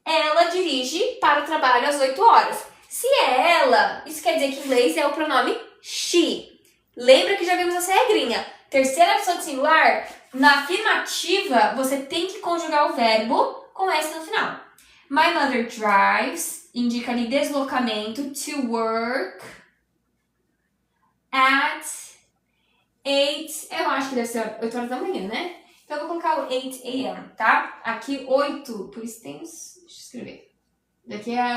Ela dirige para o trabalho às 8 horas. Se é ela, isso quer dizer que em inglês é o pronome she. Lembra que já vimos essa regrinha. Terceira pessoa do singular, na afirmativa, você tem que conjugar o verbo com S no final. My mother drives, indica ali deslocamento, to work at 8, eu acho que deve ser 8 horas da manhã, né? Então eu vou colocar o 8 a.m., tá? Aqui 8, por isso tem os... Deixa eu escrever. Daqui é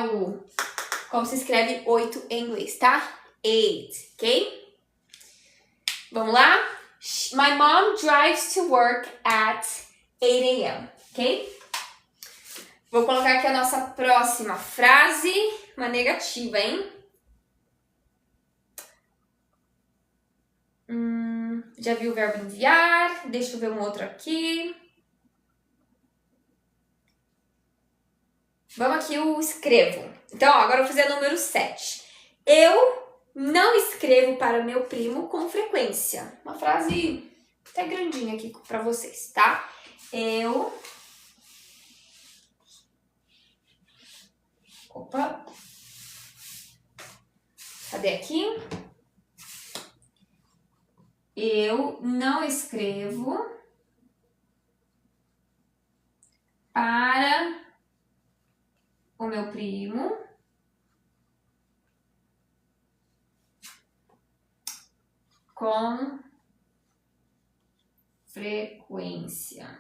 como se escreve 8 em inglês, tá? 8, ok? Vamos lá? My mom drives to work at 8 a.m., ok? Vou colocar aqui a nossa próxima frase, uma negativa, hein? Já vi o verbo enviar, deixa eu ver um outro aqui. Vamos aqui o escrevo. Então, agora eu vou fazer o número 7. Eu não escrevo para meu primo com frequência. Uma frase até grandinha aqui para vocês, tá? Opa! Cadê aqui? Eu não escrevo para o meu primo com frequência.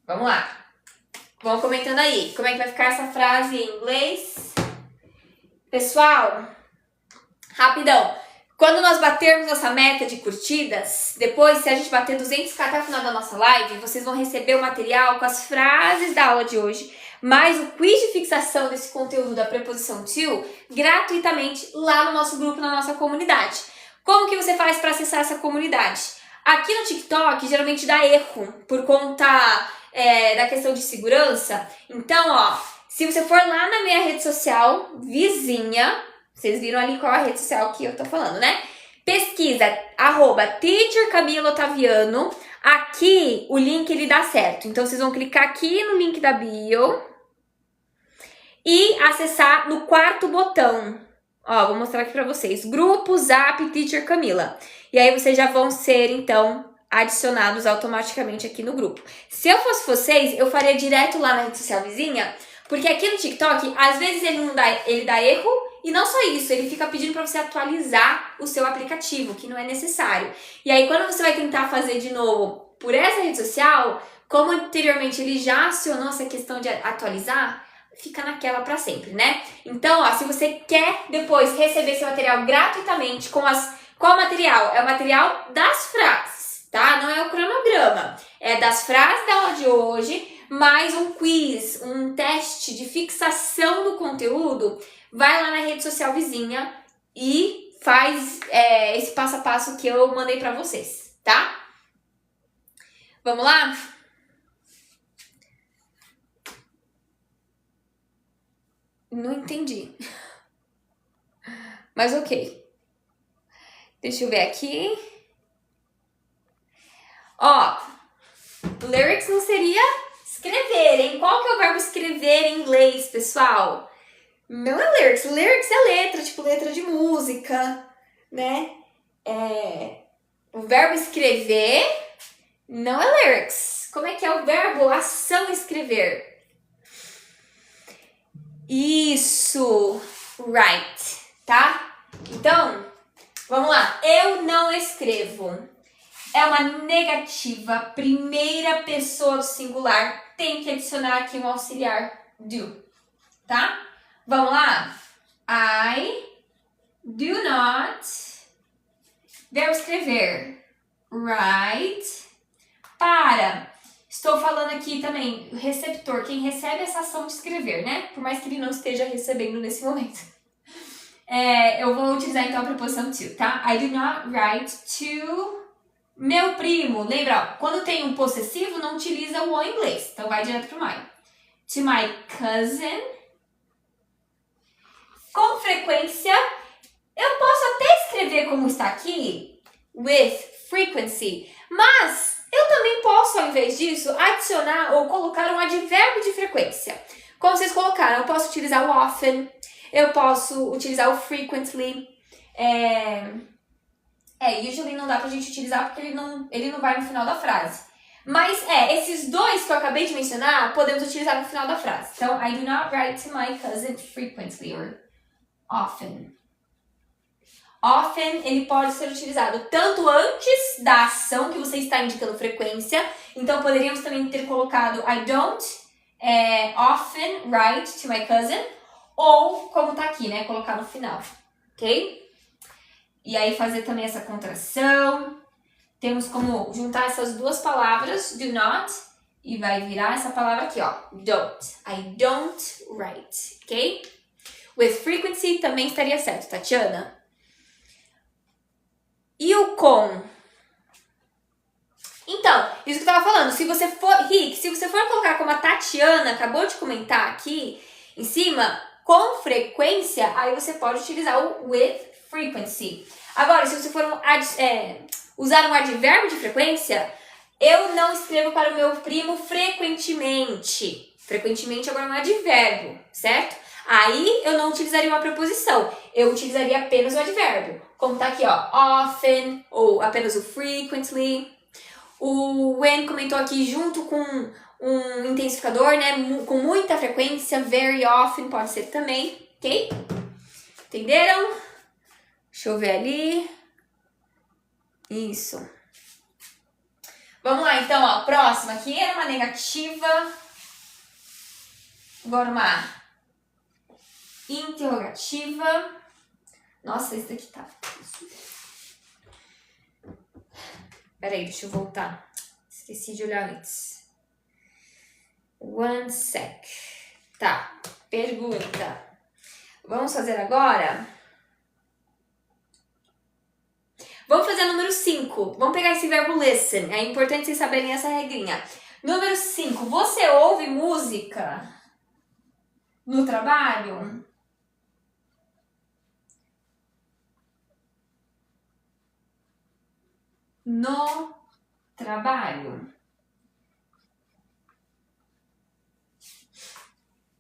Vamos lá. Vão comentando aí. Como é que vai ficar essa frase em inglês? Pessoal, rapidão. Quando nós batermos nossa meta de curtidas, depois, se a gente bater 200k até o final da nossa live, vocês vão receber o material com as frases da aula de hoje, mais o quiz de fixação desse conteúdo da preposição to, gratuitamente lá no nosso grupo, na nossa comunidade. Como que você faz para acessar essa comunidade? Aqui no TikTok, geralmente dá erro por conta da questão de segurança. Então, ó, se você for lá na minha rede social vizinha, vocês viram ali qual a rede social que eu tô falando, né? Pesquisa @teachercamilaotaviano. Aqui o link ele dá certo. Então vocês vão clicar aqui no link da bio e acessar no quarto botão. Ó, vou mostrar aqui pra vocês. Grupo Zap Teacher Camila. E aí vocês já vão ser, então, adicionados automaticamente aqui no grupo. Se eu fosse vocês, eu faria direto lá na rede social vizinha, porque aqui no TikTok, às vezes ele dá erro E não só isso, ele fica pedindo para você atualizar o seu aplicativo, que não é necessário. E aí, quando você vai tentar fazer de novo por essa rede social, como anteriormente ele já acionou essa questão de atualizar, fica naquela para sempre, né? Então, ó, se você quer depois receber seu material gratuitamente qual material? É o material das frases, tá? Não é o cronograma. É das frases da aula de hoje, mais um quiz, um teste de fixação do conteúdo. Vai lá na rede social vizinha e faz esse passo a passo que eu mandei para vocês, tá? Vamos lá? Não entendi. Mas ok. Deixa eu ver aqui. Ó, lyrics não seria escrever, hein? Qual que é o verbo escrever em inglês, pessoal? Não é lyrics. Lyrics é letra, tipo letra de música, né? O verbo escrever não é lyrics. Como é que é o verbo ação escrever? Isso, right, tá? Então, vamos lá. Eu não escrevo. É uma negativa, primeira pessoa do singular. Tem que adicionar aqui um auxiliar do, tá? Vamos lá. I do not. Verbo escrever. Write. Estou falando aqui também, o receptor, quem recebe essa ação de escrever, né? Por mais que ele não esteja recebendo nesse momento. Eu vou utilizar então a preposição to, tá? I do not write to meu primo. Lembra, ó, quando tem um possessivo, não utiliza o em inglês. Então vai direto pro my. To my cousin. Com frequência, eu posso até escrever como está aqui, with frequency, mas eu também posso, ao invés disso, adicionar ou colocar um advérbio de frequência. Como vocês colocaram, eu posso utilizar o often, eu posso utilizar o frequently. Usually não dá pra gente utilizar porque ele não vai no final da frase. Mas esses dois que eu acabei de mencionar, podemos utilizar no final da frase. Então, I do not write to my cousin frequently or often. Often, ele pode ser utilizado tanto antes da ação que você está indicando frequência. Então, poderíamos também ter colocado I don't often write to my cousin. Ou, como tá aqui, né? Colocar no final. Ok? E aí, fazer também essa contração. Temos como juntar essas duas palavras, do not, e vai virar essa palavra aqui, ó. Don't. I don't write. Ok? With frequency também estaria certo, Tatiana? E o com? Então, isso que eu tava falando, se você for colocar como a Tatiana acabou de comentar aqui em cima, com frequência, aí você pode utilizar o with frequency. Agora, se você for usar um advérbio de frequência, eu não escrevo para o meu primo frequentemente. Frequentemente agora é um advérbio, certo? Aí eu não utilizaria uma preposição, eu utilizaria apenas o advérbio. Como tá aqui, ó, often, ou apenas o frequently. O when comentou aqui junto com um intensificador, né, com muita frequência, very often pode ser também, ok? Entenderam? Deixa eu ver ali. Isso. Vamos lá, então, ó, próxima aqui era uma negativa. Agora uma interrogativa. Nossa, esse daqui tá... Peraí, deixa eu voltar. Esqueci de olhar antes. One sec. Tá, pergunta. Vamos fazer agora... Vamos fazer o número 5. Vamos pegar esse verbo listen. É importante vocês saberem essa regrinha. Número 5. Você ouve música no trabalho? No trabalho.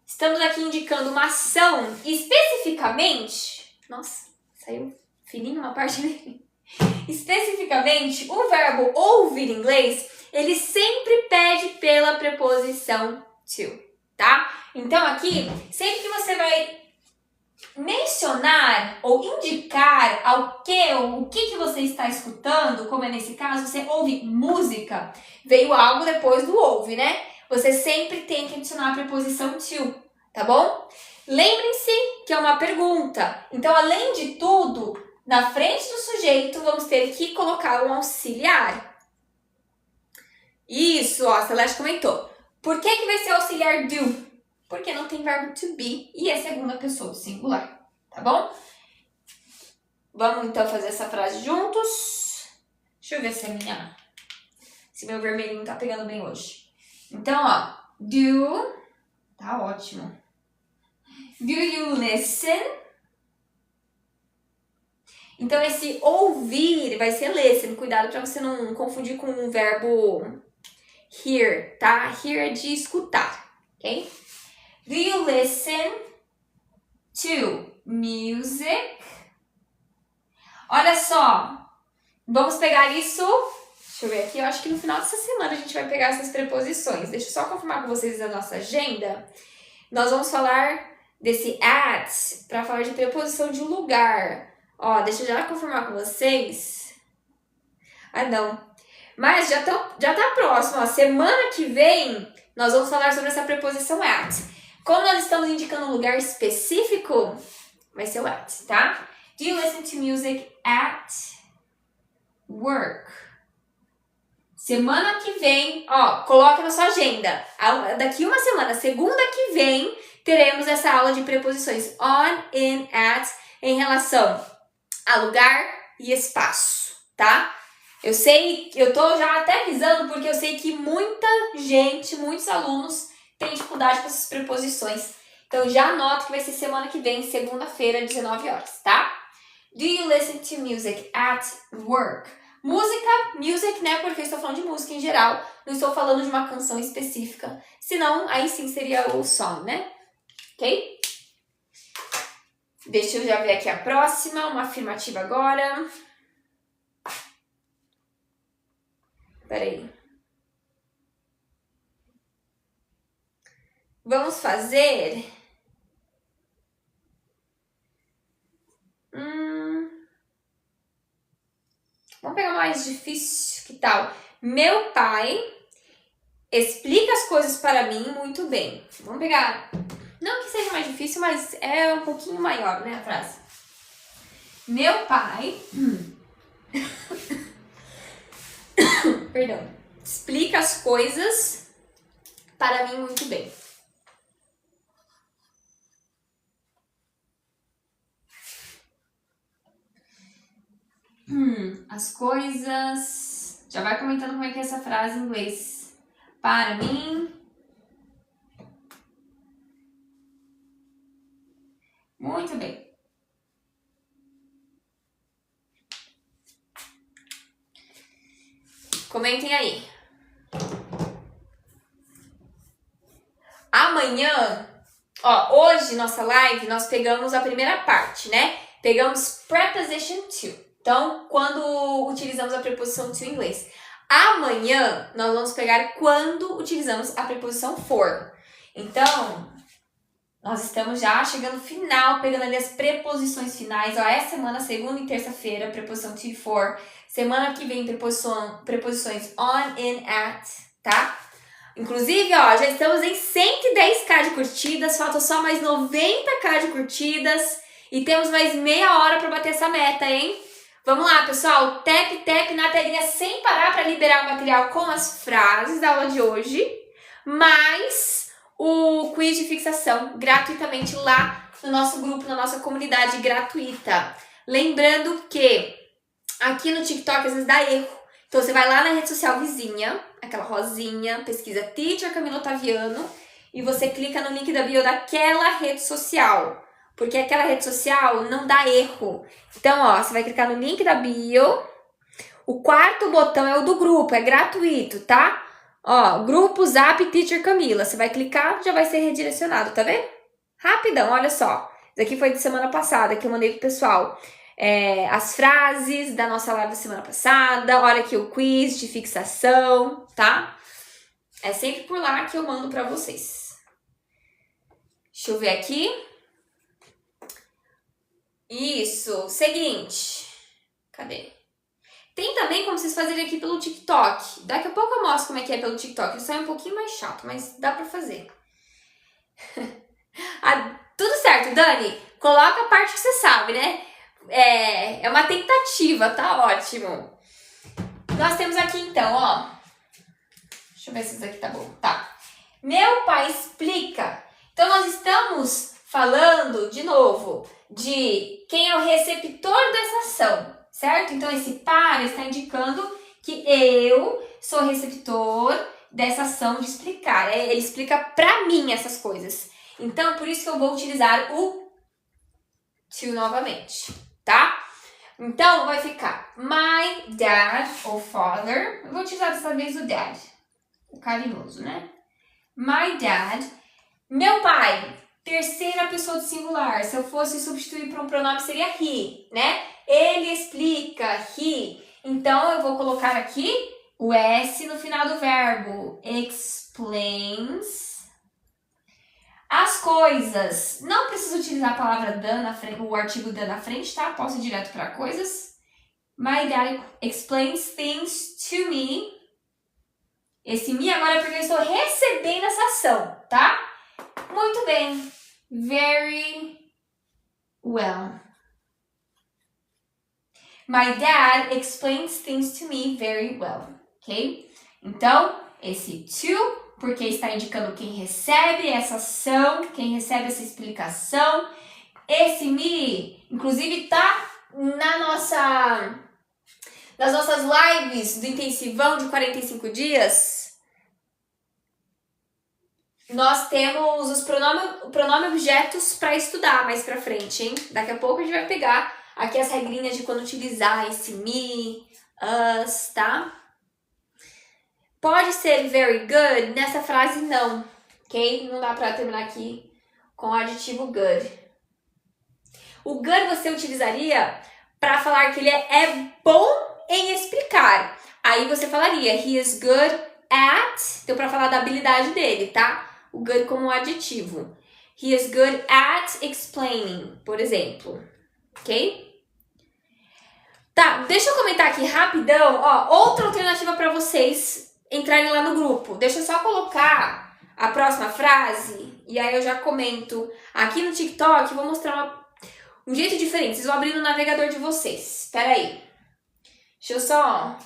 Estamos aqui indicando uma ação especificamente... Nossa, saiu fininho uma parte dele. Especificamente, o verbo ouvir em inglês, ele sempre pede pela preposição to, tá? Então aqui, sempre que você vai mencionar ou indicar o que você está escutando, como é nesse caso, você ouve música, veio algo depois do ouve, né? Você sempre tem que adicionar a preposição to, tá bom? Lembrem-se que é uma pergunta. Então, além de tudo, na frente do sujeito, vamos ter que colocar um auxiliar. Isso, ó, a Celeste comentou. Por que vai ser auxiliar do? Porque não tem verbo to be e é segunda pessoa do singular, tá bom? Vamos então fazer essa frase juntos. Deixa eu ver se meu vermelhinho tá pegando bem hoje. Então, ó, do, tá ótimo. Do you listen? Então, esse ouvir vai ser listen. Cuidado para você não confundir com o verbo hear, tá? Hear é de escutar, ok? Do you listen to music? Olha só, vamos pegar isso. Deixa eu ver aqui, eu acho que no final dessa semana a gente vai pegar essas preposições. Deixa eu só confirmar com vocês a nossa agenda. Nós vamos falar desse at para falar de preposição de lugar. Ó, deixa eu já confirmar com vocês. Ah, não. Mas já tá próximo, ó. Semana que vem nós vamos falar sobre essa preposição at. Como nós estamos indicando um lugar específico, vai ser o at, tá? Do you listen to music at work? Semana que vem, ó, coloca na sua agenda. Daqui uma semana, segunda que vem, teremos essa aula de preposições on, in, at, em relação a lugar e espaço, tá? Eu sei, eu tô já até avisando porque eu sei que muita gente, muitos alunos têm dificuldade com essas preposições. Então já anota que vai ser semana que vem, segunda-feira, 19 horas, tá? Do you listen to music at work? Music, né? Porque eu estou falando de música em geral. Não estou falando de uma canção específica. Senão, aí sim seria o song, né? Ok? Deixa eu já ver aqui a próxima. Uma afirmativa agora. Peraí. Vamos fazer... Vamos pegar uma mais difícil, que tal? Meu pai explica as coisas para mim muito bem. Vamos pegar... Não que seja mais difícil, mas é um pouquinho maior, né, a frase. Meu pai... Perdão. Explica as coisas para mim muito bem. As coisas... Já vai comentando como é que é essa frase em inglês. Para mim... Muito bem. Comentem aí. Amanhã, ó, hoje, nossa live, nós pegamos a primeira parte, né? Pegamos preposition to. Então, quando utilizamos a preposição to em inglês. Amanhã, nós vamos pegar quando utilizamos a preposição for. Então, nós estamos já chegando no final, pegando ali as preposições finais. Ó, essa semana, segunda e terça-feira, preposição to e for. Semana que vem, preposições on, in, at, tá? Inclusive, ó, já estamos em 110k de curtidas, falta só mais 90k de curtidas e temos mais meia hora para bater essa meta, hein? Vamos lá, pessoal, tap na telinha sem parar para liberar o material com as frases da aula de hoje, mais o quiz de fixação gratuitamente lá no nosso grupo, na nossa comunidade gratuita. Lembrando que aqui no TikTok às vezes dá erro. Então você vai lá na rede social vizinha, aquela rosinha, pesquisa Teacher Camila Ottaviano e você clica no link da bio daquela rede social. Porque aquela rede social não dá erro. Então, ó, você vai clicar no link da bio. O quarto botão é o do grupo, é gratuito, tá? Ó, grupo Zap Teacher Camila. Você vai clicar, já vai ser redirecionado, tá vendo? Rapidão, olha só. Isso aqui foi de semana passada que eu mandei pro pessoal. As frases da nossa live da semana passada. Olha aqui o quiz de fixação, tá? É sempre por lá que eu mando pra vocês. Deixa eu ver aqui. Isso. Seguinte. Cadê? Tem também como vocês fazerem aqui pelo TikTok. Daqui a pouco eu mostro como é que é pelo TikTok. Isso é um pouquinho mais chato, mas dá pra fazer. Tudo certo, Dani. Coloca a parte que você sabe, né? É uma tentativa, tá ótimo. Nós temos aqui então, ó. Deixa eu ver se isso aqui tá bom. Tá. Meu pai explica. Então, nós estamos falando, de novo, de quem é o receptor dessa ação, certo? Então, esse para está indicando que eu sou receptor dessa ação de explicar. Ele explica pra mim essas coisas. Então, por isso que eu vou utilizar o to novamente, tá? Então, vai ficar my dad ou father. Eu vou utilizar dessa vez o dad, o carinhoso, né? My dad. Meu pai, terceira pessoa do singular. Se eu fosse substituir por um pronome, seria he, né? Ele explica, he. Então, eu vou colocar aqui o S no final do verbo. Explains as coisas. Não preciso utilizar a palavra than na frente, o artigo than na frente, tá? Posso ir direto para coisas. My dad explains things to me. Esse me agora é porque eu estou recebendo essa ação, tá? Muito bem. Very well. My dad explains things to me very well. Ok? Então, esse to, porque está indicando quem recebe essa ação, quem recebe essa explicação. Esse me, inclusive, tá nas nossas lives do intensivão de 45 dias. Nós temos os pronome objetos para estudar mais pra frente, hein? Daqui a pouco a gente vai pegar aqui as regrinhas de quando utilizar esse me, us, tá? Pode ser very good? Nessa frase, não, ok? Não dá pra terminar aqui com o adjetivo good. O good você utilizaria para falar que ele é bom em explicar. Aí você falaria, he is good at... Então, para falar da habilidade dele, tá? O good como um adjetivo. He is good at explaining, por exemplo. Ok? Tá, deixa eu comentar aqui rapidão. Ó, outra alternativa para vocês entrarem lá no grupo. Deixa eu só colocar a próxima frase e aí eu já comento. Aqui no TikTok eu vou mostrar um jeito diferente. Vocês vão abrir no navegador de vocês. Espera aí. Deixa eu só...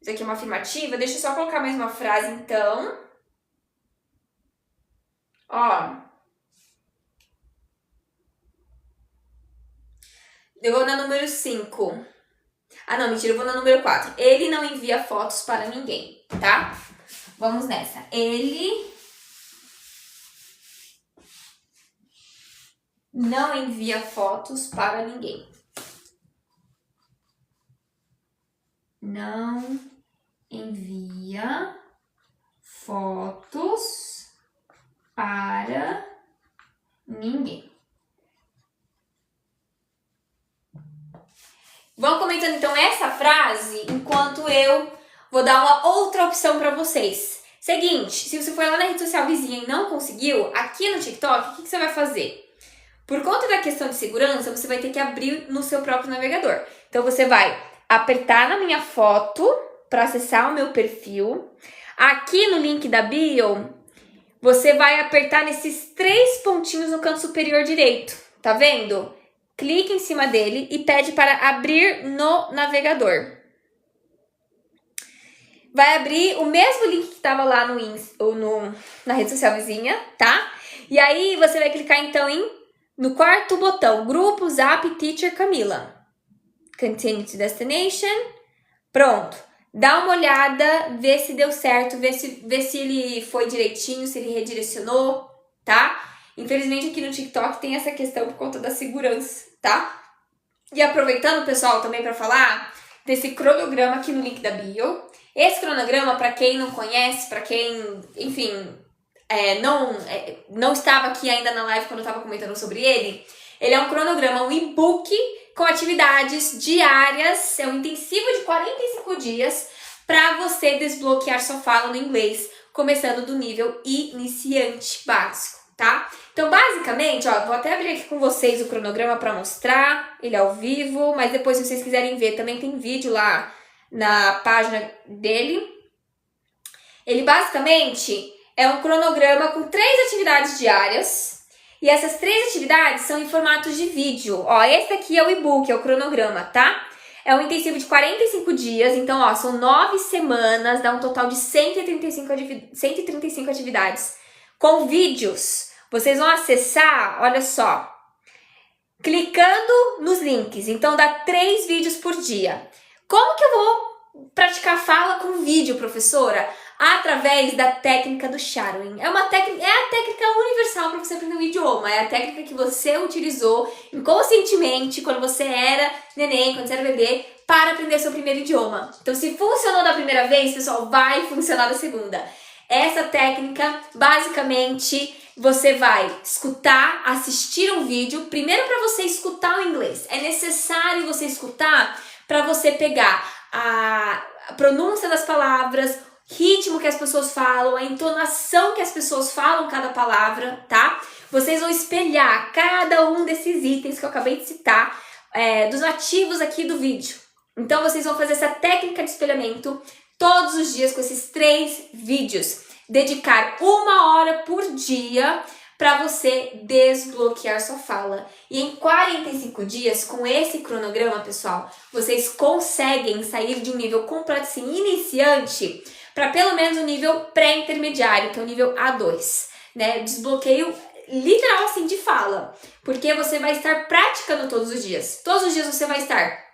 Isso aqui é uma afirmativa. Deixa eu só colocar mais uma frase, então. Ó. Eu vou na número 5. Ah, não, mentira. Eu vou na número 4. Ele não envia fotos para ninguém, tá? Vamos nessa. Ele não envia fotos para ninguém. Não envia fotos para ninguém. Vamos comentando então essa frase enquanto eu vou dar uma outra opção para vocês. Seguinte, se você for lá na rede social vizinha e não conseguiu, aqui no TikTok, o que você vai fazer? Por conta da questão de segurança, você vai ter que abrir no seu próprio navegador. Então, você vai apertar na minha foto para acessar o meu perfil. Aqui no link da bio, você vai apertar nesses 3 pontinhos no canto superior direito. Tá vendo? Clique em cima dele e pede para abrir no navegador. Vai abrir o mesmo link que estava lá na rede social vizinha, tá? E aí, você vai clicar então no quarto botão, Grupo Zap Teacher Camila. Continue to Destination. Pronto. Dá uma olhada, vê se deu certo, vê se ele foi direitinho, se ele redirecionou, tá? Infelizmente aqui no TikTok tem essa questão por conta da segurança, tá? E aproveitando, pessoal, também para falar desse cronograma aqui no link da bio. Esse cronograma, para quem não conhece, para quem, enfim, não estava aqui ainda na live quando eu estava comentando sobre ele, ele é um cronograma, um e-book com atividades diárias, é um intensivo de 45 dias para você desbloquear sua fala no inglês, começando do nível iniciante básico, tá? Então, basicamente, ó, vou até abrir aqui com vocês o cronograma para mostrar ele ao vivo, mas depois, se vocês quiserem ver, também tem vídeo lá na página dele. Ele basicamente é um cronograma com 3 atividades diárias. E essas 3 atividades são em formatos de vídeo. Ó, esse aqui é o e-book, é o cronograma, tá? É um intensivo de 45 dias, então, ó, são 9 semanas, dá um total de 135 atividades com vídeos. Vocês vão acessar, olha só, clicando nos links. Então, dá 3 vídeos por dia. Como que eu vou praticar fala com vídeo, professora? Através da técnica do shadowing. É a técnica universal para você aprender um idioma. É a técnica que você utilizou inconscientemente quando você era neném, quando você era bebê, para aprender seu primeiro idioma. Então, se funcionou da primeira vez, pessoal, vai funcionar da segunda. Essa técnica, basicamente, você vai escutar, assistir um vídeo. Primeiro, para você escutar o inglês. É necessário você escutar para você pegar a pronúncia das palavras, ritmo que as pessoas falam, a entonação que as pessoas falam cada palavra, tá? Vocês vão espelhar cada um desses itens que eu acabei de citar, dos nativos aqui do vídeo. Então, vocês vão fazer essa técnica de espelhamento todos os dias com esses 3 vídeos. Dedicar 1 hora por dia para você desbloquear sua fala. E em 45 dias, com esse cronograma, pessoal, vocês conseguem sair de um nível completo, assim, iniciante, para pelo menos um nível pré-intermediário, que é o nível A2, né? Desbloqueio literal, assim, de fala. Porque você vai estar praticando todos os dias. Todos os dias você vai estar.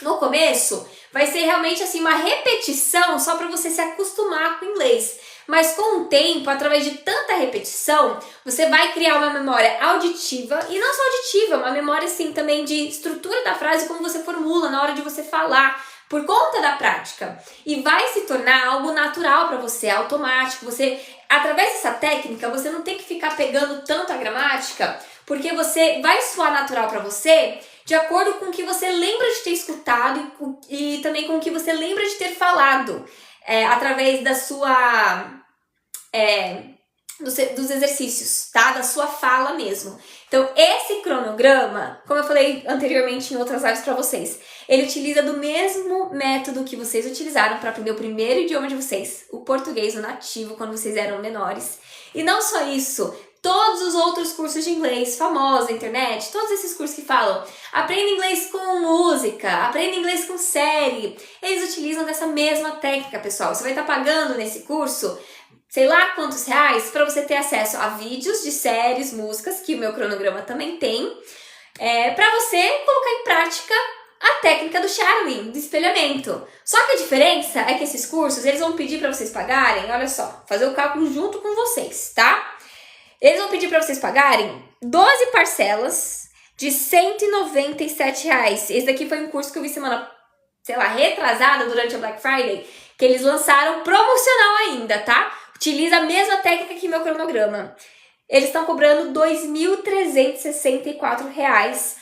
No começo, vai ser realmente, assim, uma repetição só para você se acostumar com o inglês. Mas com o tempo, através de tanta repetição, você vai criar uma memória auditiva, e não só auditiva, uma memória assim também de estrutura da frase, como você formula na hora de você falar, por conta da prática. E vai se tornar algo natural para você, automático. Você, através dessa técnica, você não tem que ficar pegando tanto a gramática, porque você vai soar natural para você de acordo com o que você lembra de ter escutado e também com o que você lembra de ter falado. Através da sua dos exercícios, tá? Da sua fala mesmo. Então, esse cronograma, como eu falei anteriormente em outras lives para vocês, ele utiliza do mesmo método que vocês utilizaram para aprender o primeiro idioma de vocês, o português, o nativo, quando vocês eram menores. E não só isso, todos os outros cursos de inglês famosos na internet, todos esses cursos que falam aprenda inglês com música, aprenda inglês com série, eles utilizam dessa mesma técnica, pessoal. Você vai estar pagando nesse curso, sei lá quantos reais, para você ter acesso a vídeos de séries, músicas, que o meu cronograma também tem, para você colocar em prática a técnica do shadowing, do espelhamento. Só que a diferença é que esses cursos, eles vão pedir para vocês pagarem, olha só, fazer o cálculo junto com vocês, tá? Eles vão pedir para vocês pagarem 12 parcelas de R$ 197. Esse daqui foi um curso que eu vi semana, sei lá, retrasada durante a Black Friday, que eles lançaram promocional ainda, tá? Utiliza a mesma técnica que meu cronograma. Eles estão cobrando R$ 2.364.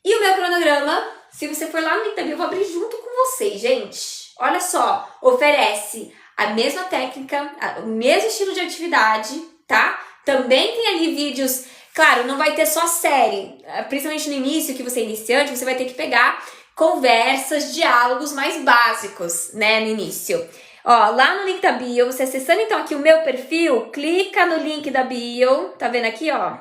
E o meu cronograma, se você for lá no link da bio, eu vou abrir junto com vocês, gente. Olha só, oferece a mesma técnica, o mesmo estilo de atividade, tá? Também tem ali vídeos, claro, não vai ter só série, principalmente no início, que você é iniciante, você vai ter que pegar conversas, diálogos mais básicos, né, no início. Ó, lá no link da bio, você acessando então aqui o meu perfil, clica no link da bio, tá vendo aqui, ó?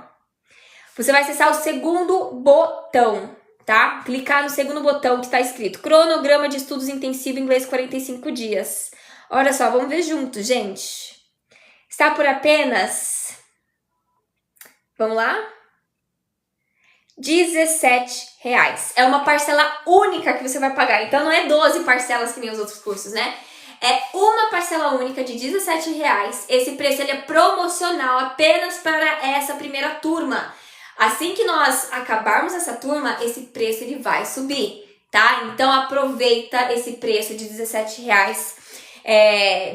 Você vai acessar o segundo botão, tá? Clicar no segundo botão que tá escrito Cronograma de Estudos Intensivo Inglês 45 dias. Olha só, vamos ver juntos, gente. Está por apenas... Vamos lá? R$17. É uma parcela única que você vai pagar. Então, não é 12 parcelas que nem os outros cursos, né? É uma parcela única de R$17. Esse preço ele é promocional apenas para essa primeira turma. Assim que nós acabarmos essa turma, esse preço ele vai subir, tá? Então, aproveita esse preço de R$17.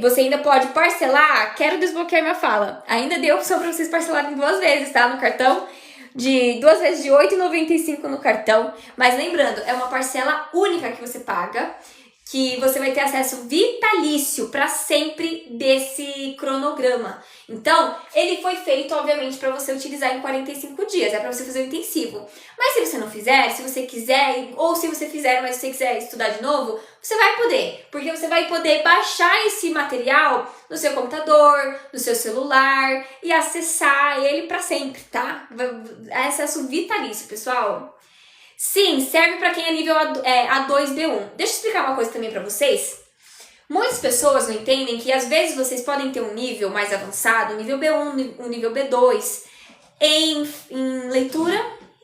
Você ainda pode parcelar. Quero desbloquear minha fala. Ainda deu opção para vocês parcelarem 2 vezes, tá? No cartão. 2 vezes de R$8,95 no cartão. Mas lembrando, é uma parcela única que você paga. que você vai ter acesso vitalício para sempre desse cronograma. Então, ele foi feito, obviamente, para você utilizar em 45 dias, é para você fazer o intensivo. Mas se você não fizer, se você quiser, ou se você fizer, mas se você quiser estudar de novo, você vai poder, porque você vai poder baixar esse material no seu computador, no seu celular e acessar ele para sempre, tá? É acesso vitalício, pessoal. Sim, serve para quem é nível A2, B1. Deixa eu explicar uma coisa também para vocês. Muitas pessoas não entendem que às vezes vocês podem ter um nível mais avançado, um nível B1, um nível B2, em leitura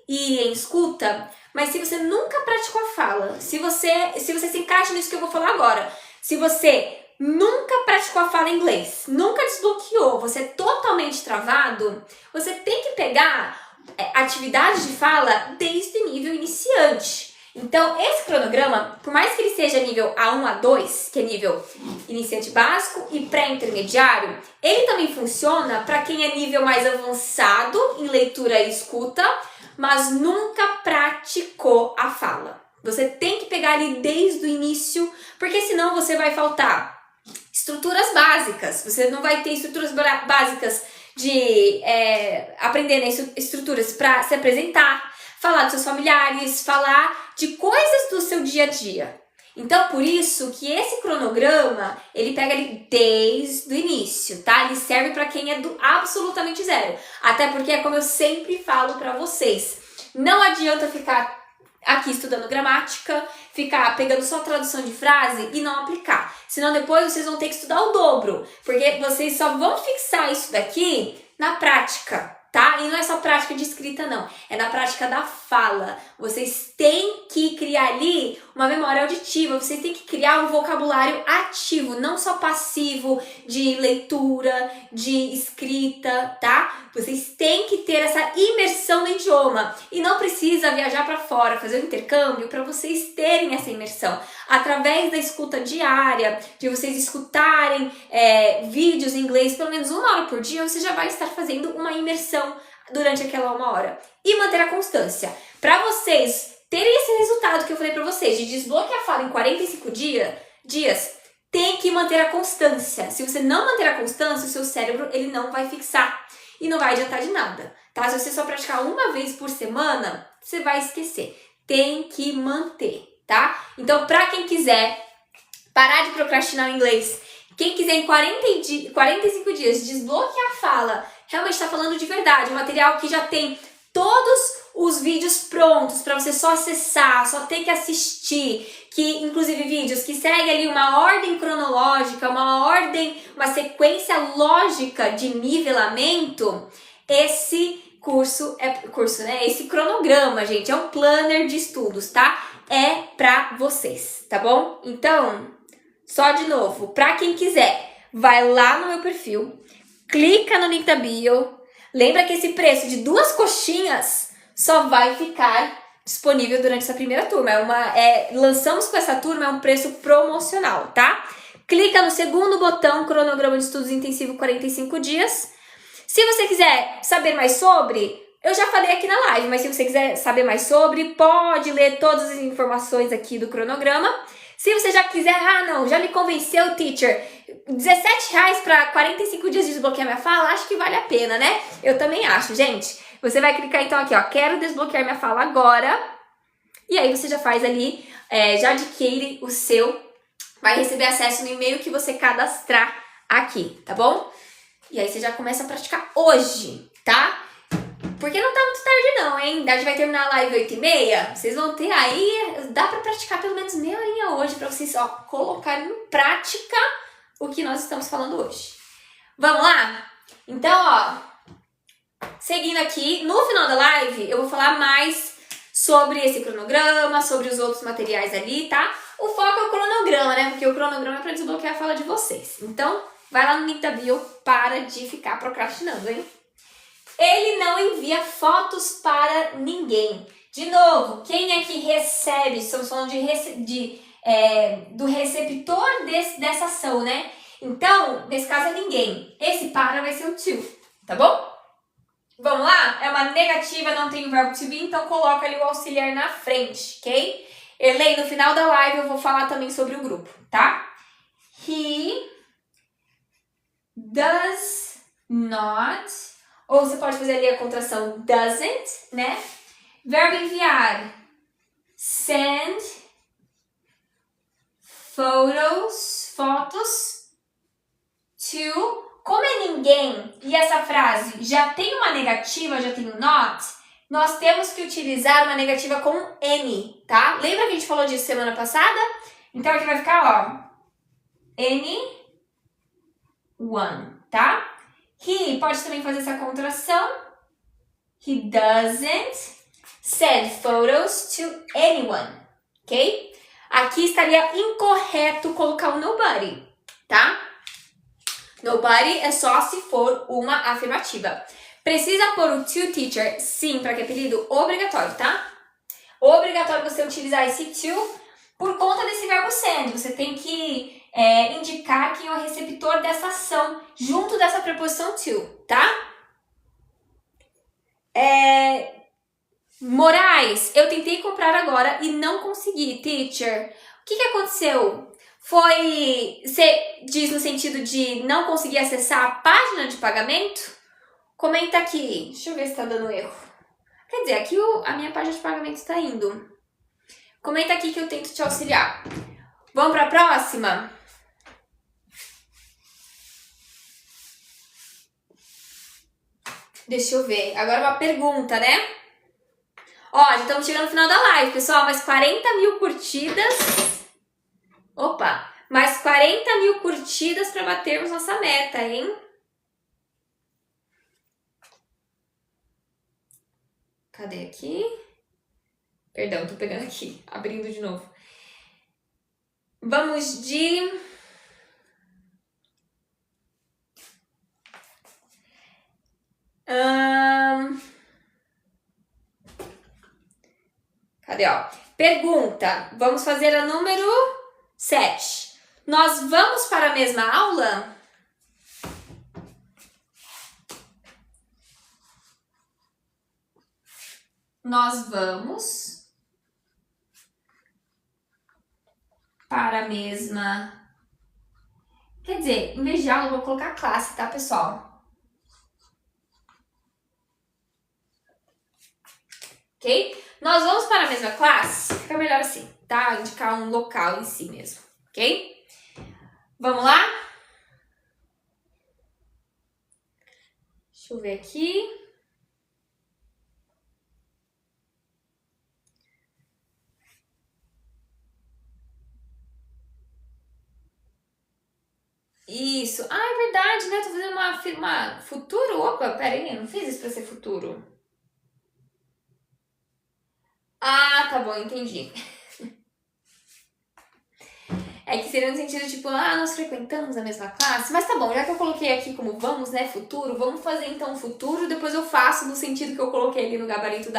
e em escuta, mas se você nunca praticou a fala, se você se encaixa nisso que eu vou falar agora, se você nunca praticou a fala em inglês, nunca desbloqueou, você é totalmente travado, você tem que pegar atividades de fala desde o nível iniciante. Então, esse cronograma, por mais que ele seja nível A1, A2, que é nível iniciante básico e pré-intermediário, ele também funciona para quem é nível mais avançado em leitura e escuta, mas nunca praticou a fala. Você tem que pegar ali desde o início, porque senão você vai faltar estruturas básicas. Você não vai ter estruturas básicas de aprender, né, estruturas para se apresentar, falar dos seus familiares, falar de coisas do seu dia a dia. Então, por isso que esse cronograma, ele pega ali desde o início, tá? Ele serve para quem é do absolutamente zero. Até porque é como eu sempre falo para vocês, não adianta ficar aqui estudando gramática, ficar pegando só tradução de frase e não aplicar. Senão depois vocês vão ter que estudar o dobro, porque vocês só vão fixar isso daqui na prática, tá? E não é só prática de escrita, não. É na prática da fala. Vocês têm que criar ali uma memória auditiva, vocês têm que criar um vocabulário ativo, não só passivo, de leitura, de escrita, tá? Vocês têm que ter essa imersão no idioma. E não precisa viajar para fora, fazer um intercâmbio para vocês terem essa imersão. Através da escuta diária, de vocês escutarem vídeos em inglês pelo menos 1 hora por dia, você já vai estar fazendo uma imersão durante aquela 1 hora. E manter a constância. Para vocês terem esse resultado que eu falei para vocês, de desbloquear a fala em 45 dias, tem que manter a constância. Se você não manter a constância, o seu cérebro ele não vai fixar e não vai adiantar de nada, tá? Se você só praticar 1 vez por semana, você vai esquecer. Tem que manter, tá? Então, para quem quiser parar de procrastinar o inglês, quem quiser em 45 dias desbloquear a fala, realmente está falando de verdade, um material que já tem todos os vídeos prontos para você só acessar, só ter que assistir, que inclusive vídeos que seguem ali uma ordem cronológica, uma sequência lógica de nivelamento. Esse esse cronograma, gente, é um planner de estudos, tá? É pra vocês, tá bom? Então, só de novo, pra quem quiser, vai lá no meu perfil, clica no link da bio. Lembra que esse preço de 2 coxinhas só vai ficar disponível durante essa primeira turma. Lançamos com essa turma, é um preço promocional, tá? Clica no segundo botão, cronograma de estudos intensivo 45 dias. Se você quiser saber mais sobre, eu já falei aqui na live, mas se você quiser saber mais sobre, pode ler todas as informações aqui do cronograma. Se você já quiser, já me convenceu, teacher, R$17 para 45 dias de desbloquear minha fala, acho que vale a pena, né? Eu também acho, gente. Você vai clicar então aqui, ó, quero desbloquear minha fala agora. E aí você já faz ali, já adquire o seu, vai receber acesso no e-mail que você cadastrar aqui, tá bom? E aí você já começa a praticar hoje, tá? Porque não tá muito tarde não, hein? A gente vai terminar a live 8h30. Vocês vão ter aí, dá pra praticar pelo menos meia horinha hoje pra vocês, ó, colocarem em prática o que nós estamos falando hoje. Vamos lá? Então, ó, seguindo aqui, no final da live eu vou falar mais sobre esse cronograma, sobre os outros materiais ali, tá? O foco é o cronograma, né? Porque o cronograma é pra desbloquear a fala de vocês. Então, vai lá no link da bio, para de ficar procrastinando, hein? Ele não envia fotos para ninguém. De novo, quem é que recebe? Estamos falando do receptor dessa ação, né? Então, nesse caso é ninguém. Esse para vai ser o to, tá bom? Vamos lá? É uma negativa, não tem o verbo to be, então coloca ali o auxiliar na frente, ok? Erlei, no final da live eu vou falar também sobre o grupo, tá? He does not, ou você pode fazer ali a contração doesn't, né? Verbo enviar, send fotos to. Como é ninguém e essa frase já tem uma negativa, já tem um not, nós temos que utilizar uma negativa com any, tá? Lembra que a gente falou disso semana passada? Então aqui vai ficar, ó, anyone, tá? He pode também fazer essa contração. He doesn't send photos to anyone, ok? Aqui estaria incorreto colocar o nobody, tá? Nobody é só se for uma afirmativa. Precisa pôr o to teacher? Sim, para que apelido? Obrigatório, tá? Obrigatório você utilizar esse to por conta desse verbo send. Você tem que indicar quem é o receptor dessa ação junto dessa preposição to, tá? Moraes, eu tentei comprar agora e não consegui, teacher. O que aconteceu? Você diz no sentido de não conseguir acessar a página de pagamento? Comenta aqui. Deixa eu ver se tá dando erro. Quer dizer, aqui a minha página de pagamento está indo. Comenta aqui que eu tento te auxiliar. Vamos para a próxima? Deixa eu ver. Agora uma pergunta, né? Ó, já estamos chegando no final da live, pessoal. Mais 40 mil curtidas. Opa! Mais 40 mil curtidas para batermos nossa meta, hein? Cadê aqui? Perdão, tô pegando aqui. Abrindo de novo. Vamos de... Cadê, ó? Pergunta. Vamos fazer a número 7. Nós vamos para a mesma aula? Nós vamos para a mesma... Quer dizer, em vez de aula, eu vou colocar classe, tá, pessoal? Ok? Nós vamos para a mesma classe? Fica melhor assim, tá? Indicar um local em si mesmo, ok? Vamos lá? Deixa eu ver aqui. Isso. Ah, é verdade, né? Tô fazendo uma futuro. Opa, pera aí, eu não fiz isso pra ser futuro. Ah, tá bom, entendi. É que seria no sentido tipo, nós frequentamos a mesma classe. Mas tá bom, já que eu coloquei aqui como vamos, né, futuro, vamos fazer então o futuro. Depois eu faço no sentido que eu coloquei ali no gabarito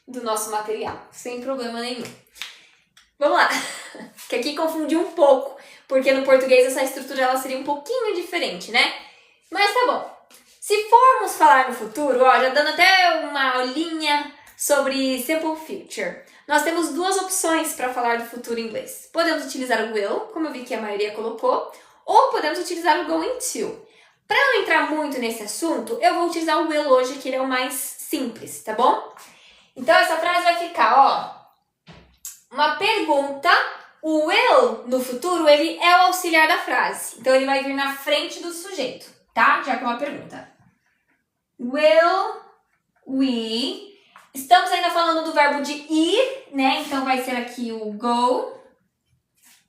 do nosso material. Sem problema nenhum. Vamos lá. Que aqui confundiu um pouco. Porque no português essa estrutura ela seria um pouquinho diferente, né? Mas tá bom. Se formos falar no futuro, ó, já dando até uma aulinha sobre Simple Future. Nós temos duas opções para falar do futuro em inglês. Podemos utilizar o will, como eu vi que a maioria colocou, ou podemos utilizar o going to. Para não entrar muito nesse assunto, eu vou utilizar o will hoje, que ele é o mais simples, tá bom? Então essa frase vai ficar, ó, uma pergunta. O will, no futuro, ele é o auxiliar da frase. Então ele vai vir na frente do sujeito, tá? Já que é uma pergunta. Will we... Estamos ainda falando do verbo de ir, né? Então vai ser aqui o go.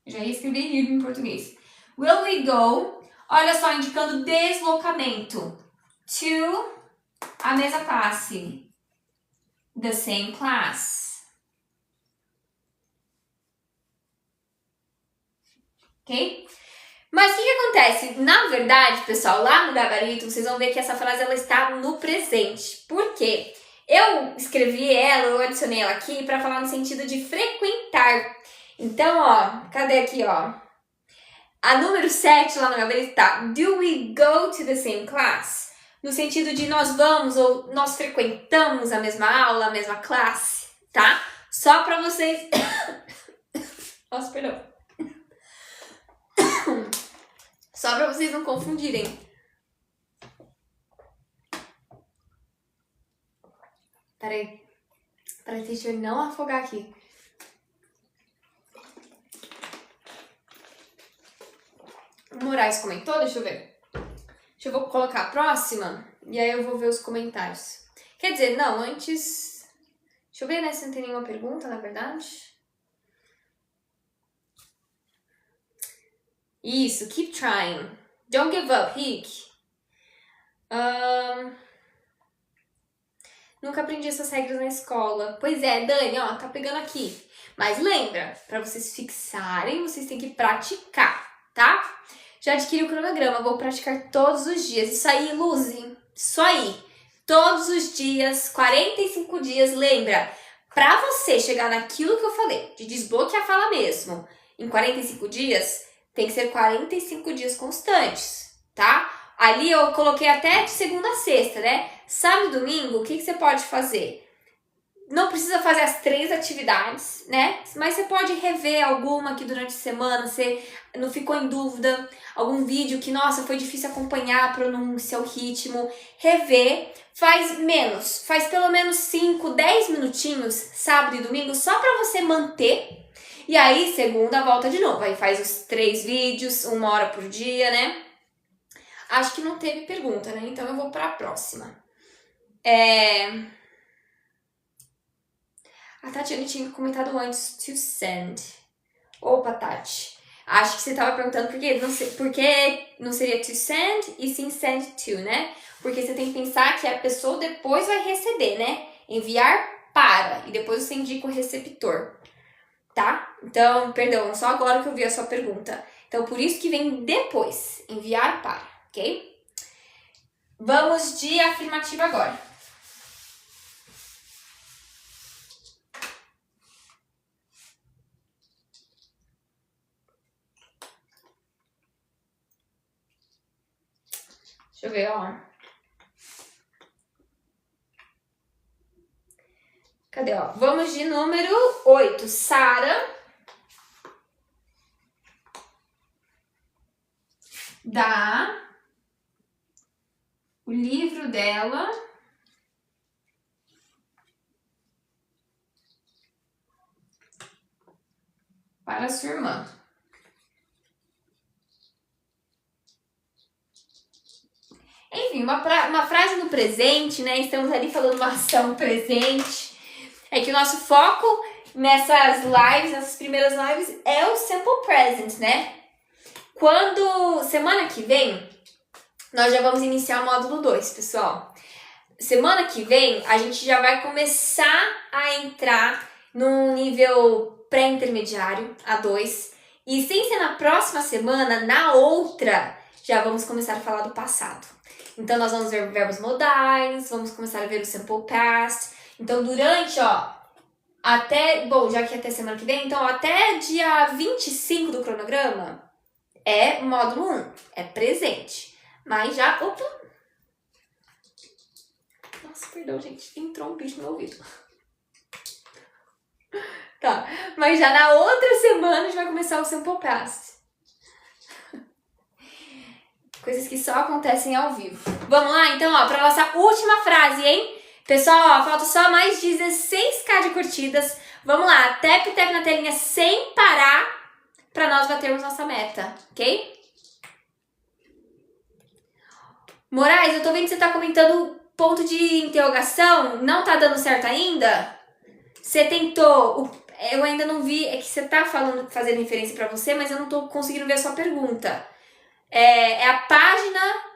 Já ia escrever ir em português. Will we go? Olha só, indicando deslocamento. To a mesma classe. The same class. Ok? Mas o que acontece? Na verdade, pessoal, lá no gabarito, vocês vão ver que essa frase ela está no presente. Por quê? Eu escrevi ela, eu adicionei ela aqui para falar no sentido de frequentar. Então, ó, cadê aqui, ó? A número 7 lá no gabarito tá do we go to the same class? No sentido de nós vamos ou nós frequentamos a mesma aula, a mesma classe, tá? Só para vocês Nossa, perdão. Só pra vocês não confundirem. Peraí, deixa eu não afogar aqui. O Moraes comentou, deixa eu ver. Vou colocar a próxima e aí eu vou ver os comentários. Quer dizer, não, antes... Deixa eu ver, né, se não tem nenhuma pergunta, na verdade. Isso, keep trying. Don't give up, Rick. Nunca aprendi essas regras na escola. Pois é, Dani, ó, tá pegando aqui. Mas lembra, pra vocês fixarem, vocês têm que praticar, tá? Já adquiri o cronograma, vou praticar todos os dias. Isso aí, Luzi, isso aí. Todos os dias, 45 dias, lembra? Pra você chegar naquilo que eu falei, de desbloquear a fala mesmo, em 45 dias, tem que ser 45 dias constantes, tá? Ali eu coloquei até de segunda a sexta, né? Sábado e domingo, o que você pode fazer? Não precisa fazer as 3 atividades, né? Mas você pode rever alguma que durante a semana você não ficou em dúvida, algum vídeo que, nossa, foi difícil acompanhar a pronúncia, o ritmo. Rever, faz pelo menos 5, 10 minutinhos, sábado e domingo, só pra você manter. E aí, segunda, volta de novo. Aí faz os 3 vídeos, 1 hora por dia, né? Acho que não teve pergunta, né? Então eu vou pra próxima. A Tatiana tinha comentado antes, to send. Opa, Tati. Acho que você estava perguntando por que não seria to send e sim send to, né? Porque você tem que pensar que a pessoa depois vai receber, né? Enviar para. E depois você indica o receptor. Tá? Então, perdão, só agora que eu vi a sua pergunta. Então, por isso que vem depois. Enviar para, ok? Vamos de afirmativa agora. Deixa eu ver, ó. Cadê, ó? Vamos de número 8. Sara dá o livro dela para sua irmã. Enfim, uma frase no presente, né? Estamos ali falando uma ação presente. É que o nosso foco nessas lives, nessas primeiras lives, é o simple present, né? Semana que vem, nós já vamos iniciar o módulo 2, pessoal. Semana que vem, a gente já vai começar a entrar num nível pré-intermediário, A2. E sem ser na próxima semana, na outra, já vamos começar a falar do passado. Então, nós vamos ver verbos modais, vamos começar a ver o simple past. Então, durante, ó, já que até semana que vem, então até dia 25 do cronograma é módulo 1, é presente. Mas já, nossa, perdão, gente, entrou um bicho no meu ouvido. Tá, mas já na outra semana a gente vai começar o simple past. Coisas que só acontecem ao vivo. Vamos lá, então, ó, pra nossa última frase, hein? Pessoal, ó, falta só mais 16k de curtidas. Vamos lá, tap na telinha sem parar pra nós batermos nossa meta, ok? Moraes, eu tô vendo que você tá comentando ponto de interrogação. Não tá dando certo ainda? Você tentou... Eu ainda não vi, é que você tá fazendo referência pra você, mas eu não tô conseguindo ver a sua pergunta. É a página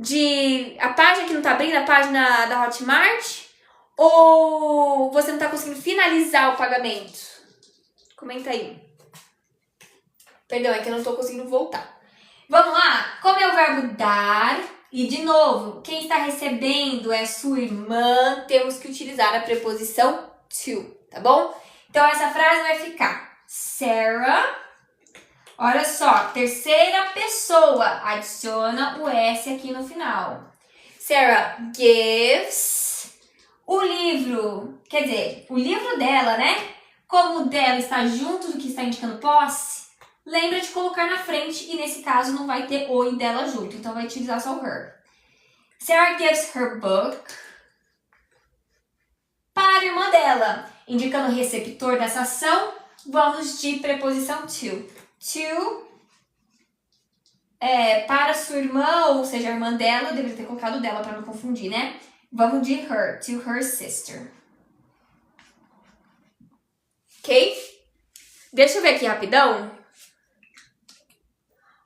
que não tá abrindo, a página da Hotmart? Ou você não tá conseguindo finalizar o pagamento? Comenta aí. Perdão, é que eu não tô conseguindo voltar. Vamos lá? Como é o verbo dar? E, de novo, quem está recebendo é sua irmã. Temos que utilizar a preposição to, tá bom? Então, essa frase vai ficar Sarah... Olha só, terceira pessoa, adiciona o S aqui no final. Sarah gives o livro, quer dizer, o livro dela, né? Como o dela está junto do que está indicando posse, lembra de colocar na frente e nesse caso não vai ter o e dela junto, então vai utilizar só o her. Sarah gives her book para a irmã dela, indicando o receptor dessa ação, vamos de preposição to. To para sua irmã, ou seja, a irmã dela, eu deveria ter colocado dela para não confundir, né? Vamos de her, to her sister. Ok? Deixa eu ver aqui rapidão.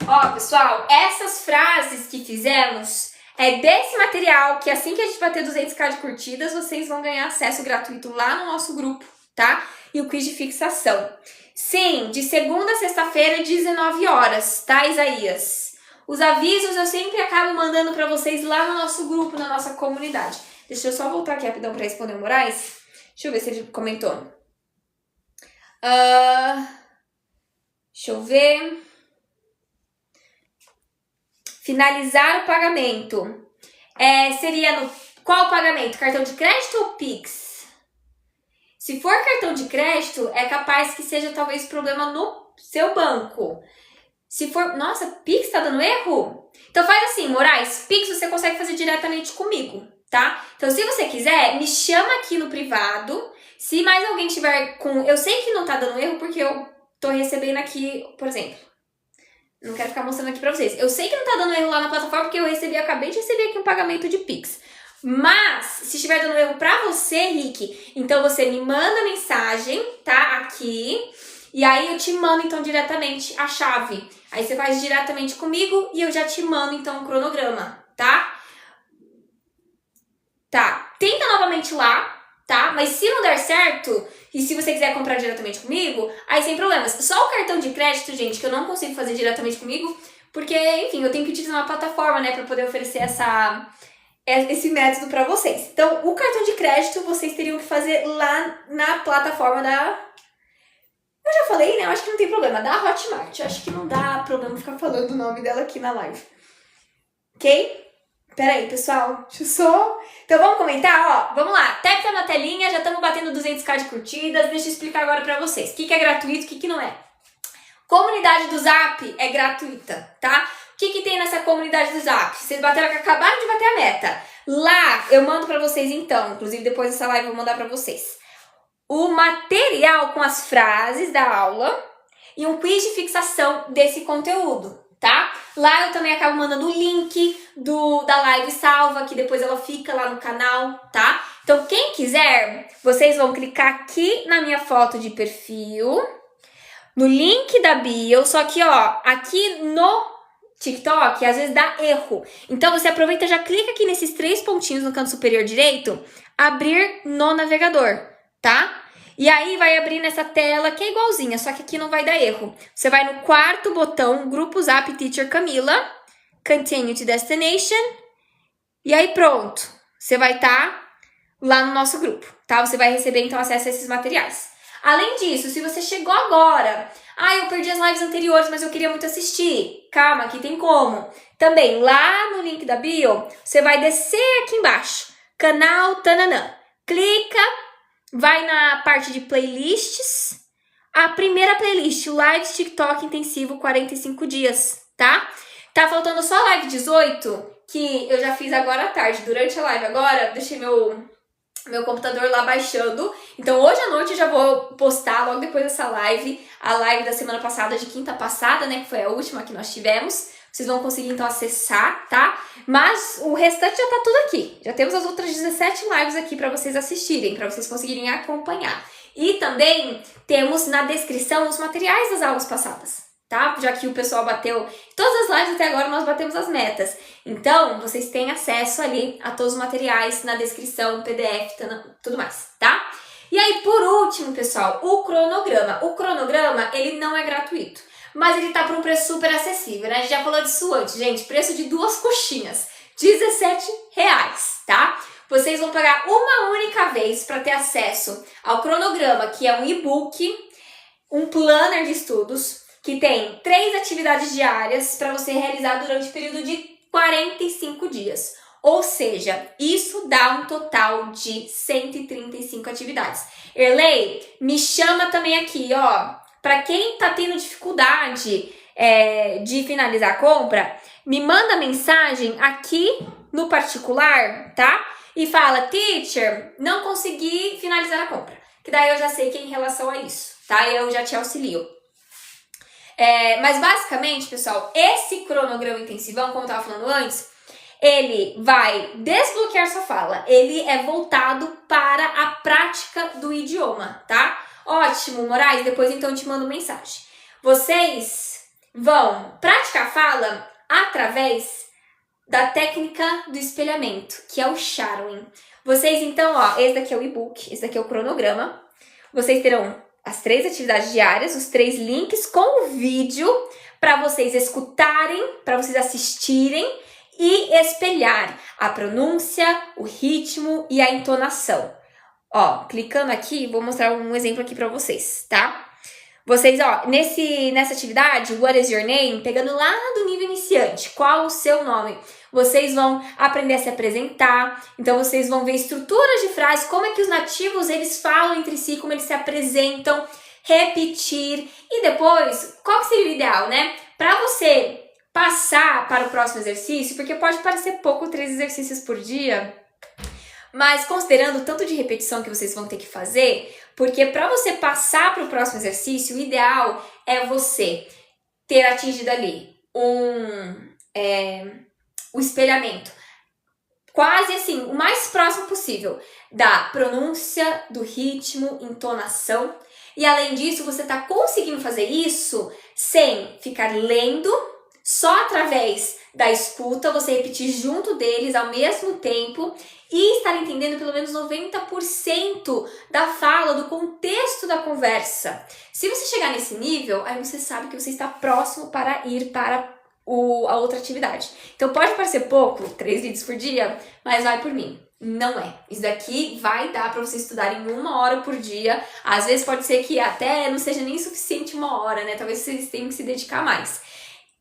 Ó, pessoal, essas frases que fizemos é desse material que assim que a gente bater 200k de curtidas, vocês vão ganhar acesso gratuito lá no nosso grupo, tá? E o quiz de fixação. Sim, de segunda a sexta-feira, 19 horas, tá, Isaías? Os avisos eu sempre acabo mandando pra vocês lá no nosso grupo, na nossa comunidade. Deixa eu só voltar aqui rapidão pra responder o Moraes. Deixa eu ver se ele comentou. Deixa eu ver. Finalizar o pagamento. Seria no qual pagamento? Cartão de crédito ou Pix? Se for cartão de crédito, é capaz que seja talvez problema no seu banco. Se for... Nossa, Pix tá dando erro? Então faz assim, Moraes, Pix você consegue fazer diretamente comigo, tá? Então se você quiser, me chama aqui no privado. Se mais alguém tiver com... Eu sei que não tá dando erro porque eu tô recebendo aqui, por exemplo. Não quero ficar mostrando aqui pra vocês. Eu sei que não tá dando erro lá na plataforma porque acabei de receber aqui um pagamento de Pix. Mas, se estiver dando erro pra você, Rick, então você me manda mensagem, tá? Aqui. E aí eu te mando, então, diretamente a chave. Aí você faz diretamente comigo e eu já te mando, então, o cronograma, tá? Tá. Tenta novamente lá, tá? Mas se não der certo, e se você quiser comprar diretamente comigo, aí sem problemas. Só o cartão de crédito, gente, que eu não consigo fazer diretamente comigo, porque, enfim, eu tenho que utilizar uma plataforma, né, pra poder oferecer esse método para vocês. Então, o cartão de crédito vocês teriam que fazer lá na plataforma da... Eu já falei, né? Eu acho que não tem problema. Da Hotmart. Eu acho que não dá problema ficar falando o nome dela aqui na live. Ok? Pera aí, pessoal. Deixa eu só... Então, vamos comentar, ó. Vamos lá. Tap na telinha. Já estamos batendo 200k de curtidas. Deixa eu explicar agora para vocês. O que é gratuito e o que não é. Comunidade do Zap é gratuita, tá? O que tem nessa comunidade do Zap? Vocês acabaram de bater a meta. Lá eu mando pra vocês então, inclusive depois dessa live eu vou mandar pra vocês, o material com as frases da aula e um quiz de fixação desse conteúdo, tá? Lá eu também acabo mandando o link da live salva, que depois ela fica lá no canal, tá? Então quem quiser, vocês vão clicar aqui na minha foto de perfil, no link da bio, só que ó, aqui no TikTok, às vezes dá erro. Então, você aproveita e já clica aqui nesses 3 pontinhos no canto superior direito, abrir no navegador, tá? E aí, vai abrir nessa tela que é igualzinha, só que aqui não vai dar erro. Você vai no 4º botão, Grupo Zap Teacher Camila, Continue to Destination, e aí pronto. Você vai estar lá no nosso grupo, tá? Você vai receber, então, acesso a esses materiais. Além disso, se você chegou agora, eu perdi as lives anteriores, mas eu queria muito assistir. Calma, aqui tem como. Também, lá no link da bio, você vai descer aqui embaixo. Canal Tananã. Clica, vai na parte de playlists. A primeira playlist, Lives TikTok Intensivo 45 dias, tá? Tá faltando só a live 18, que eu já fiz agora à tarde. Durante a live agora, deixei meu computador lá baixando. Então hoje à noite eu já vou postar logo depois dessa live, a live da semana passada, de quinta passada, né, que foi a última que nós tivemos. Vocês vão conseguir então acessar, tá? Mas o restante já tá tudo aqui. Já temos as outras 17 lives aqui para vocês assistirem, para vocês conseguirem acompanhar. E também temos na descrição os materiais das aulas passadas, tá? Já que o pessoal bateu... Todas as lives até agora nós batemos as metas. Então, vocês têm acesso ali a todos os materiais na descrição, PDF, tudo mais, tá? E aí, por último, pessoal, o cronograma. O cronograma, ele não é gratuito, mas ele tá por um preço super acessível, né? A gente já falou disso antes, gente. Preço de 2 coxinhas, R$17, tá? Vocês vão pagar uma única vez para ter acesso ao cronograma, que é um e-book, um planner de estudos, que tem 3 atividades diárias para você realizar durante o período de 45 dias. Ou seja, isso dá um total de 135 atividades. Erlei, me chama também aqui, ó. Para quem tá tendo dificuldade de finalizar a compra, me manda mensagem aqui no particular, tá? E fala, teacher, não consegui finalizar a compra. Que daí eu já sei que é em relação a isso, tá? Eu já te auxilio. Mas basicamente, pessoal, esse cronograma intensivão, como eu tava falando antes, ele vai desbloquear sua fala. Ele é voltado para a prática do idioma, tá? Ótimo, Moraes, depois então eu te mando mensagem. Vocês vão praticar a fala através da técnica do espelhamento, que é o shadowing. Vocês então, ó, esse daqui é o e-book, esse daqui é o cronograma. Vocês terão as 3 atividades diárias, os 3 links com o vídeo para vocês escutarem, para vocês assistirem e espelhar a pronúncia, o ritmo e a entonação. Ó, clicando aqui, vou mostrar um exemplo aqui para vocês, tá? Vocês, ó, nessa atividade, What is your name? Pegando lá do nível iniciante, qual o seu nome? Vocês vão aprender a se apresentar, então vocês vão ver estruturas de frases, como é que os nativos, eles falam entre si, como eles se apresentam, repetir, e depois, qual que seria o ideal, né? Para você passar para o próximo exercício, porque pode parecer pouco 3 exercícios por dia, mas considerando o tanto de repetição que vocês vão ter que fazer, porque para você passar para o próximo exercício, o ideal é você ter atingido ali o espelhamento, quase assim, o mais próximo possível da pronúncia, do ritmo, entonação. E além disso, você está conseguindo fazer isso sem ficar lendo, só através da escuta, você repetir junto deles ao mesmo tempo e estar entendendo pelo menos 90% da fala, do contexto da conversa. Se você chegar nesse nível, aí você sabe que você está próximo para ir para a outra atividade. Então pode parecer pouco, 3 vídeos por dia, mas vai por mim. Não é. Isso daqui vai dar para você estudar em 1 hora por dia. Às vezes pode ser que até não seja nem suficiente 1 hora, né? Talvez vocês tenham que se dedicar mais.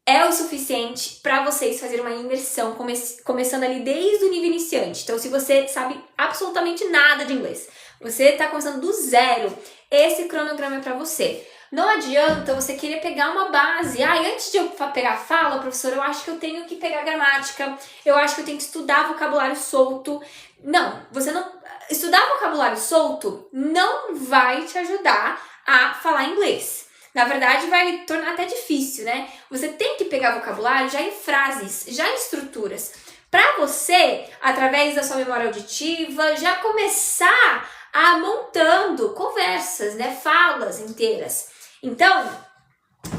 É o suficiente para vocês fazerem uma imersão, começando ali desde o nível iniciante. Então, se você sabe absolutamente nada de inglês, você está começando do zero, esse cronograma é para você. Não adianta você querer pegar uma base. Antes de eu pegar a fala, professor, eu acho que eu tenho que pegar gramática, eu acho que eu tenho que estudar vocabulário solto. Não, você não... Estudar vocabulário solto não vai te ajudar a falar inglês. Na verdade, vai tornar até difícil, né? Você tem que pegar vocabulário já em frases, já em estruturas, para você, através da sua memória auditiva, já começar a montando conversas, né? Falas inteiras. Então,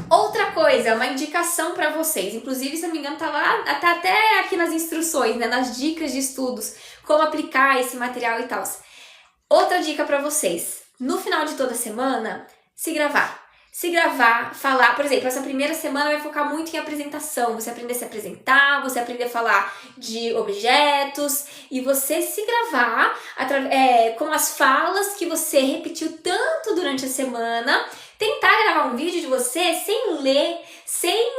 outra coisa, uma indicação para vocês, inclusive, se não me engano, tá lá, tá até aqui nas instruções, né? Nas dicas de estudos, como aplicar esse material e tal. Outra dica para vocês, no final de toda semana, se gravar, falar, por exemplo, essa primeira semana vai focar muito em apresentação, você aprender a se apresentar, você aprender a falar de objetos e você se gravar com as falas que você repetiu tanto durante a semana, tentar gravar um vídeo de você sem ler, sem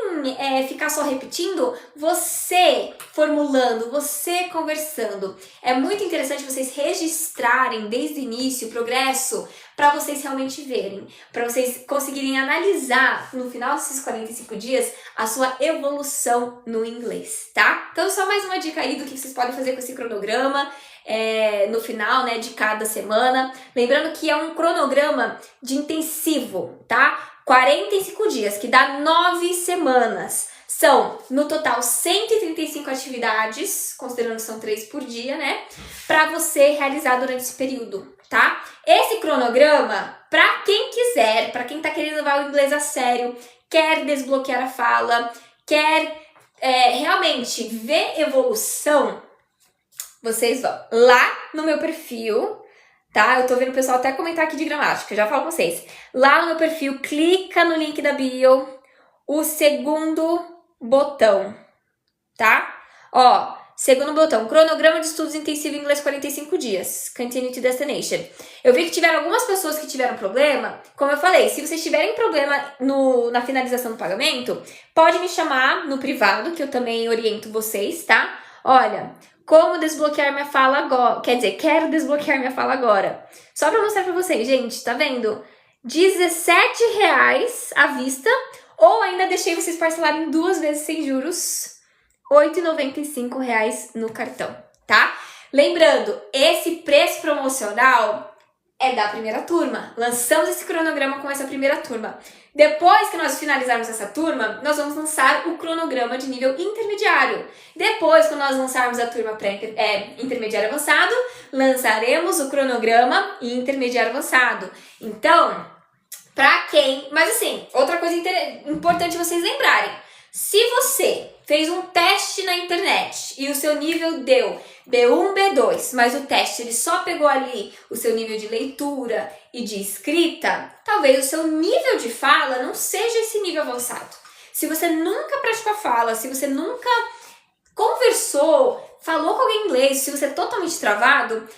ficar só repetindo, você formulando, você conversando. É muito interessante vocês registrarem desde o início o progresso para vocês realmente verem, para vocês conseguirem analisar no final desses 45 dias a sua evolução no inglês, tá? Então só mais uma dica aí do que vocês podem fazer com esse cronograma no final, né, de cada semana. Lembrando que é um cronograma de intensivo, tá? 45 dias, que dá 9 semanas. São, no total, 135 atividades, considerando que são 3 por dia, né? Para você realizar durante esse período, tá? Esse cronograma, para quem quiser, para quem tá querendo levar o inglês a sério, quer desbloquear a fala, quer realmente ver evolução, vocês vão lá no meu perfil, tá? Eu tô vendo o pessoal até comentar aqui de gramática, eu já falo com vocês. Lá no meu perfil, clica no link da bio, o segundo botão, tá? Ó, segundo botão, cronograma de estudos intensivo em inglês 45 dias, continue to destination. Eu vi que tiveram algumas pessoas que tiveram problema, como eu falei, se vocês tiverem problema na finalização do pagamento, pode me chamar no privado, que eu também oriento vocês, tá? Olha, Como desbloquear minha fala agora? Quer dizer, quero desbloquear minha fala agora. Só pra mostrar pra vocês, gente, tá vendo? R$17 à vista, ou ainda deixei vocês parcelarem 2 vezes sem juros, R$8,95 no cartão, tá? Lembrando, esse preço promocional é da primeira turma. Lançamos esse cronograma com essa primeira turma. Depois que nós finalizarmos essa turma, nós vamos lançar o cronograma de nível intermediário. Depois, quando nós lançarmos a turma intermediário avançado, lançaremos o cronograma intermediário avançado. Então, pra quem... Mas assim, outra coisa importante vocês lembrarem. Se você fez um teste na internet e o seu nível deu B1, B2, mas o teste ele só pegou ali o seu nível de leitura e de escrita, talvez o seu nível de fala não seja esse nível avançado. Se você nunca praticou a fala, se você nunca conversou, falou com alguém em inglês, se você é totalmente travado,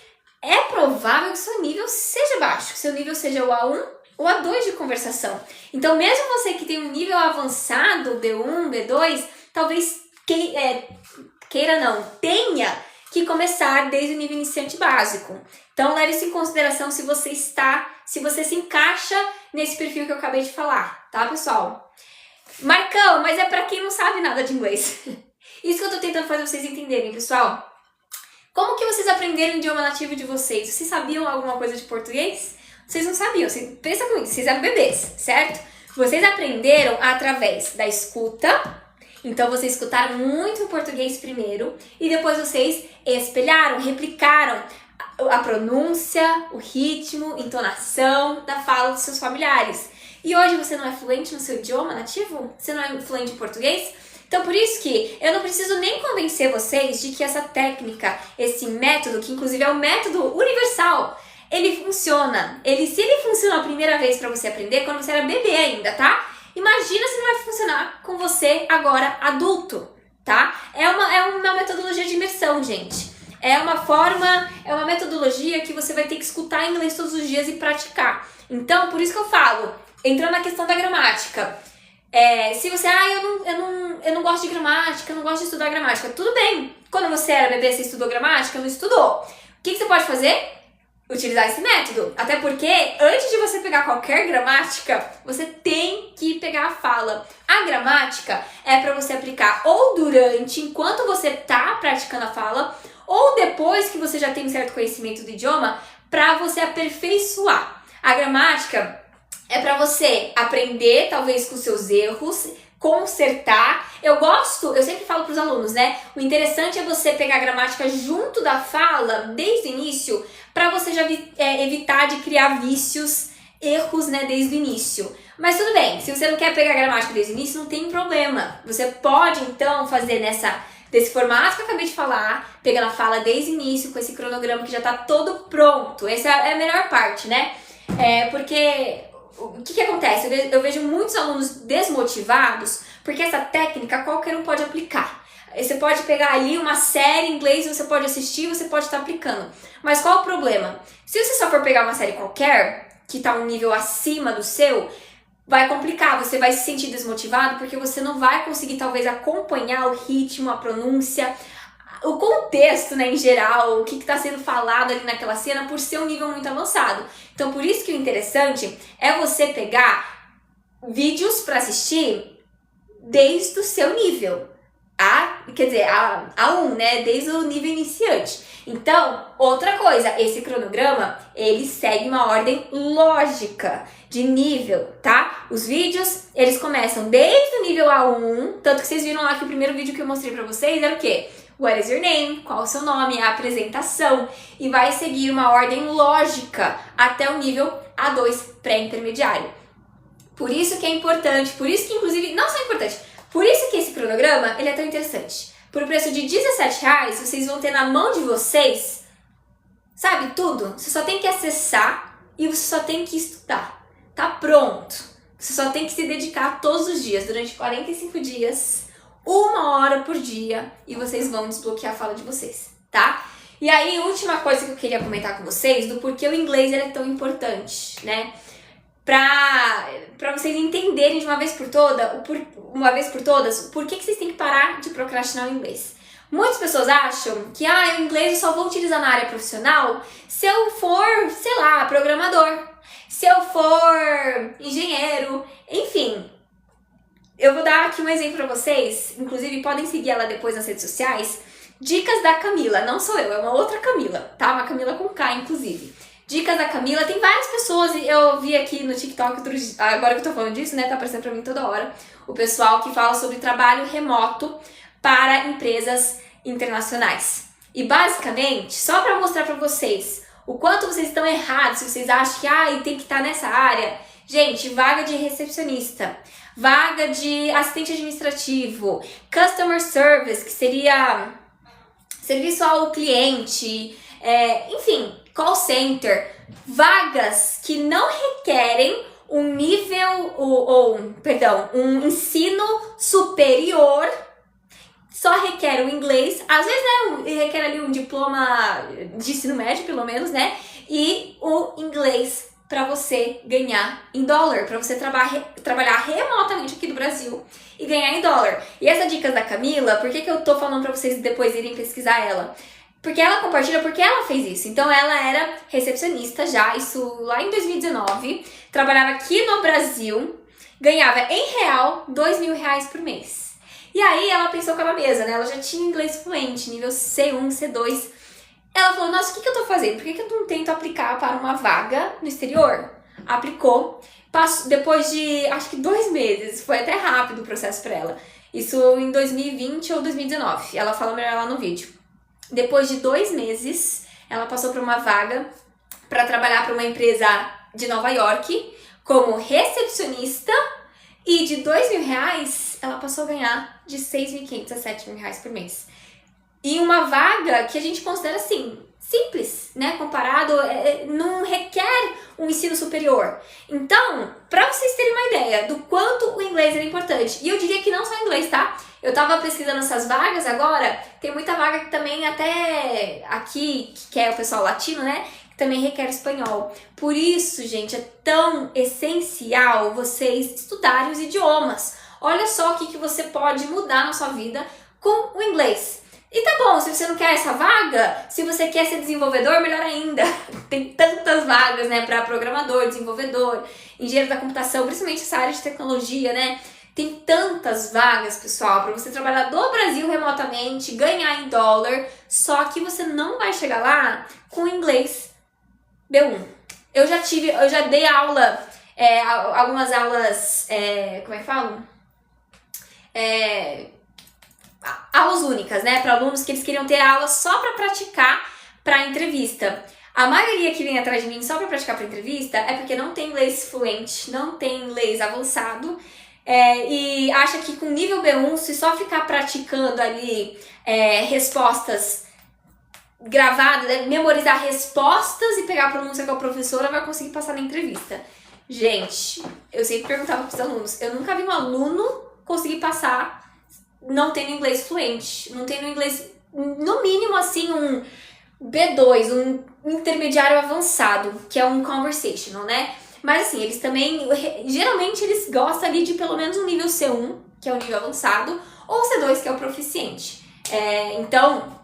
é provável que seu nível seja baixo, que seu nível seja o A1 ou A2 de conversação. Então, mesmo você que tem um nível avançado, B1, B2, talvez tenha que começar desde o nível iniciante básico. Então, leve isso em consideração se você se encaixa nesse perfil que eu acabei de falar, tá, pessoal? Marcão, mas é pra quem não sabe nada de inglês. Isso que eu tô tentando fazer vocês entenderem, pessoal. Como que vocês aprenderam o idioma nativo de vocês? Vocês sabiam alguma coisa de português? Vocês não sabiam, pensa comigo, vocês eram bebês, certo? Vocês aprenderam através da escuta, então vocês escutaram muito o português primeiro e depois vocês espelharam, replicaram a pronúncia, o ritmo, entonação da fala dos seus familiares. E hoje você não é fluente no seu idioma nativo? Você não é fluente em português? Então, por isso que eu não preciso nem convencer vocês de que essa técnica, esse método, que inclusive é um método universal, ele funciona. Se ele funciona a primeira vez para você aprender, quando você era bebê ainda, tá? Imagina se não vai funcionar com você agora adulto, tá? É uma metodologia de imersão, gente. É uma metodologia que você vai ter que escutar inglês todos os dias e praticar. Então, por isso que eu falo, entrando na questão da gramática. Se você, eu não gosto de gramática, eu não gosto de estudar gramática. Tudo bem. Quando você era bebê, você estudou gramática? Não estudou. O que você pode fazer? Utilizar esse método. Até porque, antes de você pegar qualquer gramática, você tem que pegar a fala. A gramática é para você aplicar ou durante, enquanto você tá praticando a fala, ou depois que você já tem um certo conhecimento do idioma, para você aperfeiçoar. A gramática é para você aprender, talvez com seus erros, consertar. Eu sempre falo para os alunos, né? O interessante é você pegar a gramática junto da fala, desde o início, para você já evitar de criar vícios, erros, né, desde o início. Mas tudo bem, se você não quer pegar a gramática desde o início, não tem problema. Você pode, então, fazer desse formato que eu acabei de falar, pegando a fala desde o início, com esse cronograma que já está todo pronto. Essa é a melhor parte, né? Porque o que acontece? Eu vejo muitos alunos desmotivados, porque essa técnica qualquer um pode aplicar. Você pode pegar ali uma série em inglês, você pode assistir, você pode estar aplicando. Mas qual o problema? Se você só for pegar uma série qualquer, que está um nível acima do seu, vai complicar, você vai se sentir desmotivado, porque você não vai conseguir talvez acompanhar o ritmo, a pronúncia, o contexto, né, em geral, o que está sendo falado ali naquela cena, por ser um nível muito avançado. Então, por isso que o interessante é você pegar vídeos para assistir desde o seu nível. A1, né? Desde o nível iniciante. Então, outra coisa, esse cronograma, ele segue uma ordem lógica de nível, tá? Os vídeos, eles começam desde o nível A1, tanto que vocês viram lá que o primeiro vídeo que eu mostrei pra vocês era o quê? What is your name? Qual o seu nome? A apresentação. E vai seguir uma ordem lógica até o nível A2 pré-intermediário. Por isso que é importante, por isso que inclusive, não só é importante, por isso que esse cronograma, ele é tão interessante. Por um preço de R$17, vocês vão ter na mão de vocês, sabe, tudo. Você só tem que acessar e você só tem que estudar. Tá pronto. Você só tem que se dedicar todos os dias, durante 45 dias, 1 hora por dia, e vocês vão desbloquear a fala de vocês, tá? E aí, última coisa que eu queria comentar com vocês, do porquê o inglês ele é tão importante, né? Pra vocês entenderem de uma vez por todas, por que vocês têm que parar de procrastinar o inglês. Muitas pessoas acham que o inglês eu só vou utilizar na área profissional se eu for, sei lá, programador, se eu for engenheiro, enfim. Eu vou dar aqui um exemplo para vocês, inclusive podem seguir ela depois nas redes sociais. Dicas da Camila, não sou eu, é uma outra Camila, tá? Uma Camila com K, inclusive. Dicas da Camila, tem várias pessoas, eu vi aqui no TikTok, agora que eu tô falando disso, né, tá aparecendo pra mim toda hora, o pessoal que fala sobre trabalho remoto para empresas internacionais. E basicamente, só pra mostrar pra vocês o quanto vocês estão errados, se vocês acham que tem que estar nessa área, gente, vaga de recepcionista, vaga de assistente administrativo, customer service, que seria serviço ao cliente, enfim, call center, vagas que não requerem um nível, um ensino superior, só requer o inglês, às vezes, requer ali um diploma de ensino médio, pelo menos, né, e o inglês para você ganhar em dólar, para você trabalhar remotamente aqui do Brasil e ganhar em dólar. E essa dica da Camila, por que eu tô falando para vocês depois irem pesquisar ela? Porque ela compartilha, porque ela fez isso. Então ela era recepcionista já, isso lá em 2019, trabalhava aqui no Brasil, ganhava em real R$2.000 por mês. E aí ela pensou com ela mesma, né? Ela já tinha inglês fluente, nível C1, C2. Ela falou, nossa, o que eu tô fazendo? Por que eu não tento aplicar para uma vaga no exterior? Aplicou. Depois de, acho que 2 meses, foi até rápido o processo para ela. Isso em 2020 ou 2019. Ela fala melhor lá no vídeo. Depois de 2 meses, ela passou para uma vaga para trabalhar para uma empresa de Nova York como recepcionista. E de R$2.000, ela passou a ganhar de R$6.500 a R$7.000 por mês. E uma vaga que a gente considera assim, simples, né? Comparado, não requer um ensino superior. Então, para vocês terem uma ideia do quanto o inglês era importante, e eu diria que não só inglês, tá? Eu tava pesquisando essas vagas agora, tem muita vaga que também até aqui, que é o pessoal latino, né? Que também requer espanhol. Por isso, gente, é tão essencial vocês estudarem os idiomas. Olha só o que você pode mudar na sua vida com o inglês. E tá bom, se você não quer essa vaga, se você quer ser desenvolvedor, melhor ainda. Tem tantas vagas, né, para programador, desenvolvedor, engenheiro da computação, principalmente essa área de tecnologia, né? Tem tantas vagas, pessoal, para você trabalhar do Brasil remotamente, ganhar em dólar, só que você não vai chegar lá com inglês B1. Eu já dei aula, algumas aulas, como é que falo? Aulas únicas, né, para alunos que eles queriam ter aula só para praticar para entrevista. A maioria que vem atrás de mim só para praticar para entrevista é porque não tem inglês fluente, não tem inglês avançado, e acha que com nível B1, se só ficar praticando ali respostas gravadas, né, memorizar respostas e pegar a pronúncia com a professora, vai conseguir passar na entrevista. Gente, eu sempre perguntava para os alunos, eu nunca vi um aluno conseguir passar não tendo inglês fluente, não tendo inglês, no mínimo assim, um B2, um intermediário avançado, que é um conversational, né? Mas assim, eles também, geralmente eles gostam ali de pelo menos um nível C1, que é o nível avançado, ou C2, que é o proficiente. Então,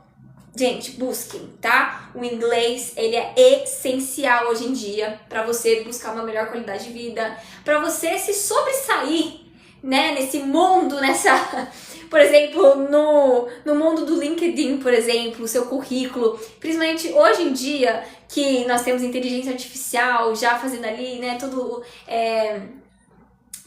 gente, busquem, tá? O inglês, ele é essencial hoje em dia para você buscar uma melhor qualidade de vida, para você se sobressair, né, nesse mundo, por exemplo, no mundo do LinkedIn, por exemplo, o seu currículo, principalmente hoje em dia que nós temos inteligência artificial já fazendo ali, né,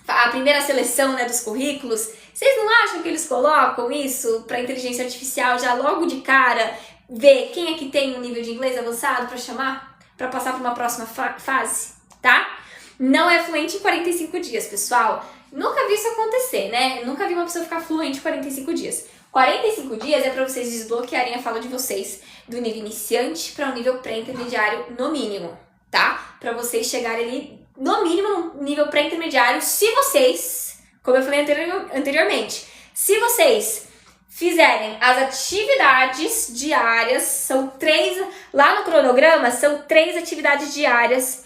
a primeira seleção, né, dos currículos. Vocês não acham que eles colocam isso para inteligência artificial já logo de cara ver quem é que tem um nível de inglês avançado para chamar, para passar para uma próxima fase, tá? Não é fluente em 45 dias, pessoal. Nunca vi isso acontecer, né? Nunca vi uma pessoa ficar fluente em 45 dias. 45 dias é para vocês desbloquearem a fala de vocês do nível iniciante para o nível pré-intermediário no mínimo, tá? Para vocês chegarem ali no mínimo no nível pré-intermediário, se vocês, como eu falei anteriormente, se vocês fizerem as atividades diárias, são 3, lá no cronograma, são 3 atividades diárias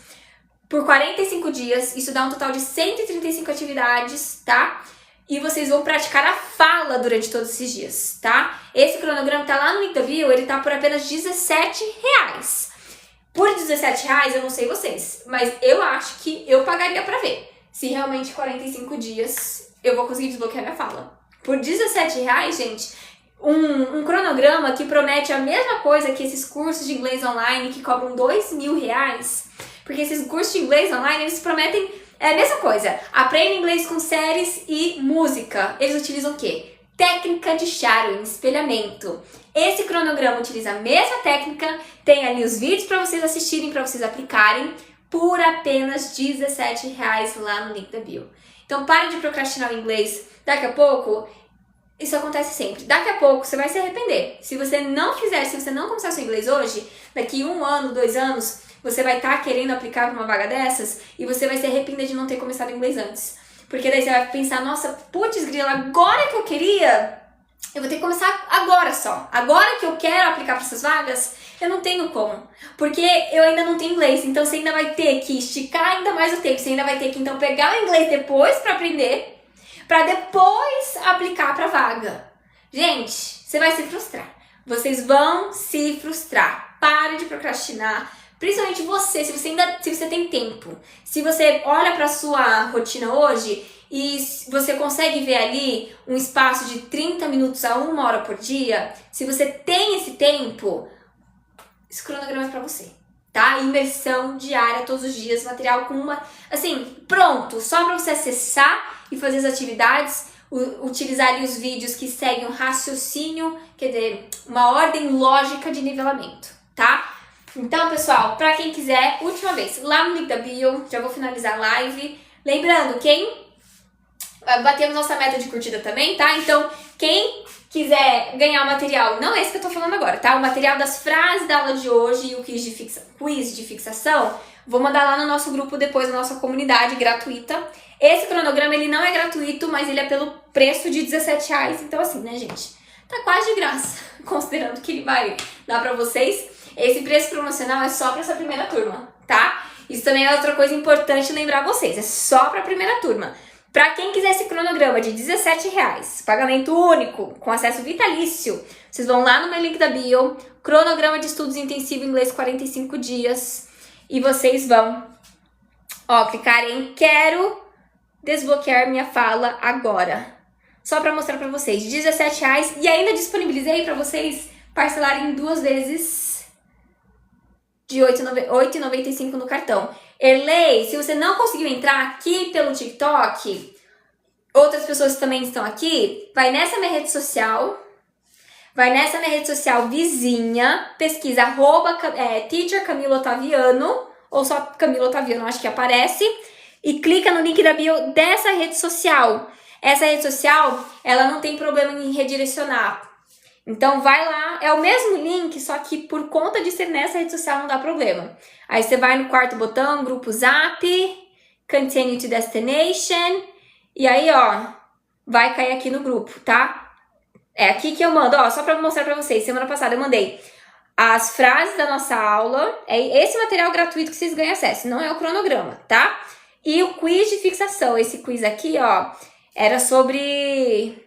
por 45 dias, isso dá um total de 135 atividades, tá? e vocês vão praticar a fala durante todos esses dias, tá? Esse cronograma tá lá no link da bio, ele tá por apenas R$17. Por R$17, eu não sei vocês, mas eu acho que eu pagaria pra ver se realmente 45 dias eu vou conseguir desbloquear minha fala. Por R$17, gente, um cronograma que promete a mesma coisa que esses cursos de inglês online que cobram R$2.000, porque esses cursos de inglês online, eles prometem a mesma coisa. Aprenda inglês com séries e música. Eles utilizam o quê? Técnica de shadowing, espelhamento. Esse cronograma utiliza a mesma técnica, tem ali os vídeos para vocês assistirem, para vocês aplicarem, por apenas R$17 lá no link da bio. Então para de procrastinar o inglês. Daqui a pouco, isso acontece sempre. Daqui a pouco você vai se arrepender. Se você não fizer, se você não começar seu inglês hoje, daqui 1 ano, 2 anos, você vai estar querendo aplicar para uma vaga dessas e você vai se arrepender de não ter começado inglês antes. Porque daí você vai pensar, nossa, putz grila, agora que eu queria, eu vou ter que começar agora só. Agora que eu quero aplicar para essas vagas, eu não tenho como. Porque eu ainda não tenho inglês, então você ainda vai ter que esticar ainda mais o tempo. Você ainda vai ter que, então, pegar o inglês depois para aprender, para depois aplicar para vaga. Gente, você vai se frustrar. Vocês vão se frustrar. Pare de procrastinar. Principalmente você, se você tem tempo. Se você olha para sua rotina hoje e você consegue ver ali um espaço de 30 minutos a 1 hora por dia, se você tem esse tempo, esse cronograma é para você, tá? Imersão diária todos os dias, material com pronto, só para você acessar e fazer as atividades, utilizar ali os vídeos que seguem um raciocínio, quer dizer, uma ordem lógica de nivelamento, tá? Então, pessoal, pra quem quiser, última vez, lá no link da bio, já vou finalizar a live. Lembrando, batemos nossa meta de curtida também, tá? Então, quem quiser ganhar o material, não é esse que eu tô falando agora, tá? O material das frases da aula de hoje e o quiz de fixação, vou mandar lá no nosso grupo depois, na nossa comunidade gratuita. Esse cronograma, ele não é gratuito, mas ele é pelo preço de R$17. Então, assim, né, gente? Tá quase de graça, considerando que ele vai dar pra vocês. Esse preço promocional é só para essa primeira turma, tá? Isso também é outra coisa importante lembrar vocês, é só para a primeira turma. Para quem quiser esse cronograma de R$17, pagamento único, com acesso vitalício, vocês vão lá no meu link da bio, cronograma de estudos intensivo inglês 45 dias, e vocês vão, clicar em quero desbloquear minha fala agora. Só para mostrar para vocês, R$17, e ainda disponibilizei para vocês parcelarem 2 vezes de R$8,95 no cartão. Erlei, se você não conseguiu entrar aqui pelo TikTok, outras pessoas também estão aqui, vai nessa minha rede social vizinha, pesquisa Teacher Camila Otaviano, ou só Camila Otaviano, acho que aparece, e clica no link da bio dessa rede social. Essa rede social, ela não tem problema em redirecionar. Então vai lá, é o mesmo link, só que por conta de ser nessa rede social não dá problema. Aí você vai no quarto botão, grupo Zap, Continue to Destination, e aí vai cair aqui no grupo, tá? É aqui que eu mando, só pra mostrar pra vocês, semana passada eu mandei as frases da nossa aula, é esse material gratuito que vocês ganham acesso, não é o cronograma, tá? E o quiz de fixação, esse quiz aqui, era sobre...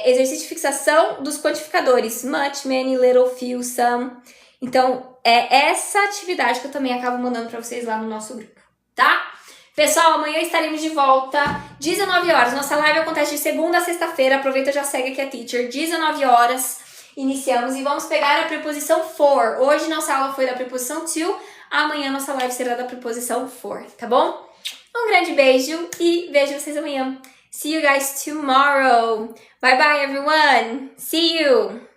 exercício de fixação dos quantificadores, much, many, little, few, some. Então, é essa atividade que eu também acabo mandando para vocês lá no nosso grupo, tá? Pessoal, amanhã estaremos de volta, 19 horas. Nossa live acontece de segunda a sexta-feira. Aproveita e já segue aqui a Teacher. 19 horas, iniciamos e vamos pegar a preposição for. Hoje nossa aula foi da preposição to, amanhã nossa live será da preposição for, tá bom? Um grande beijo e vejo vocês amanhã. See you guys tomorrow. Bye bye everyone. See you.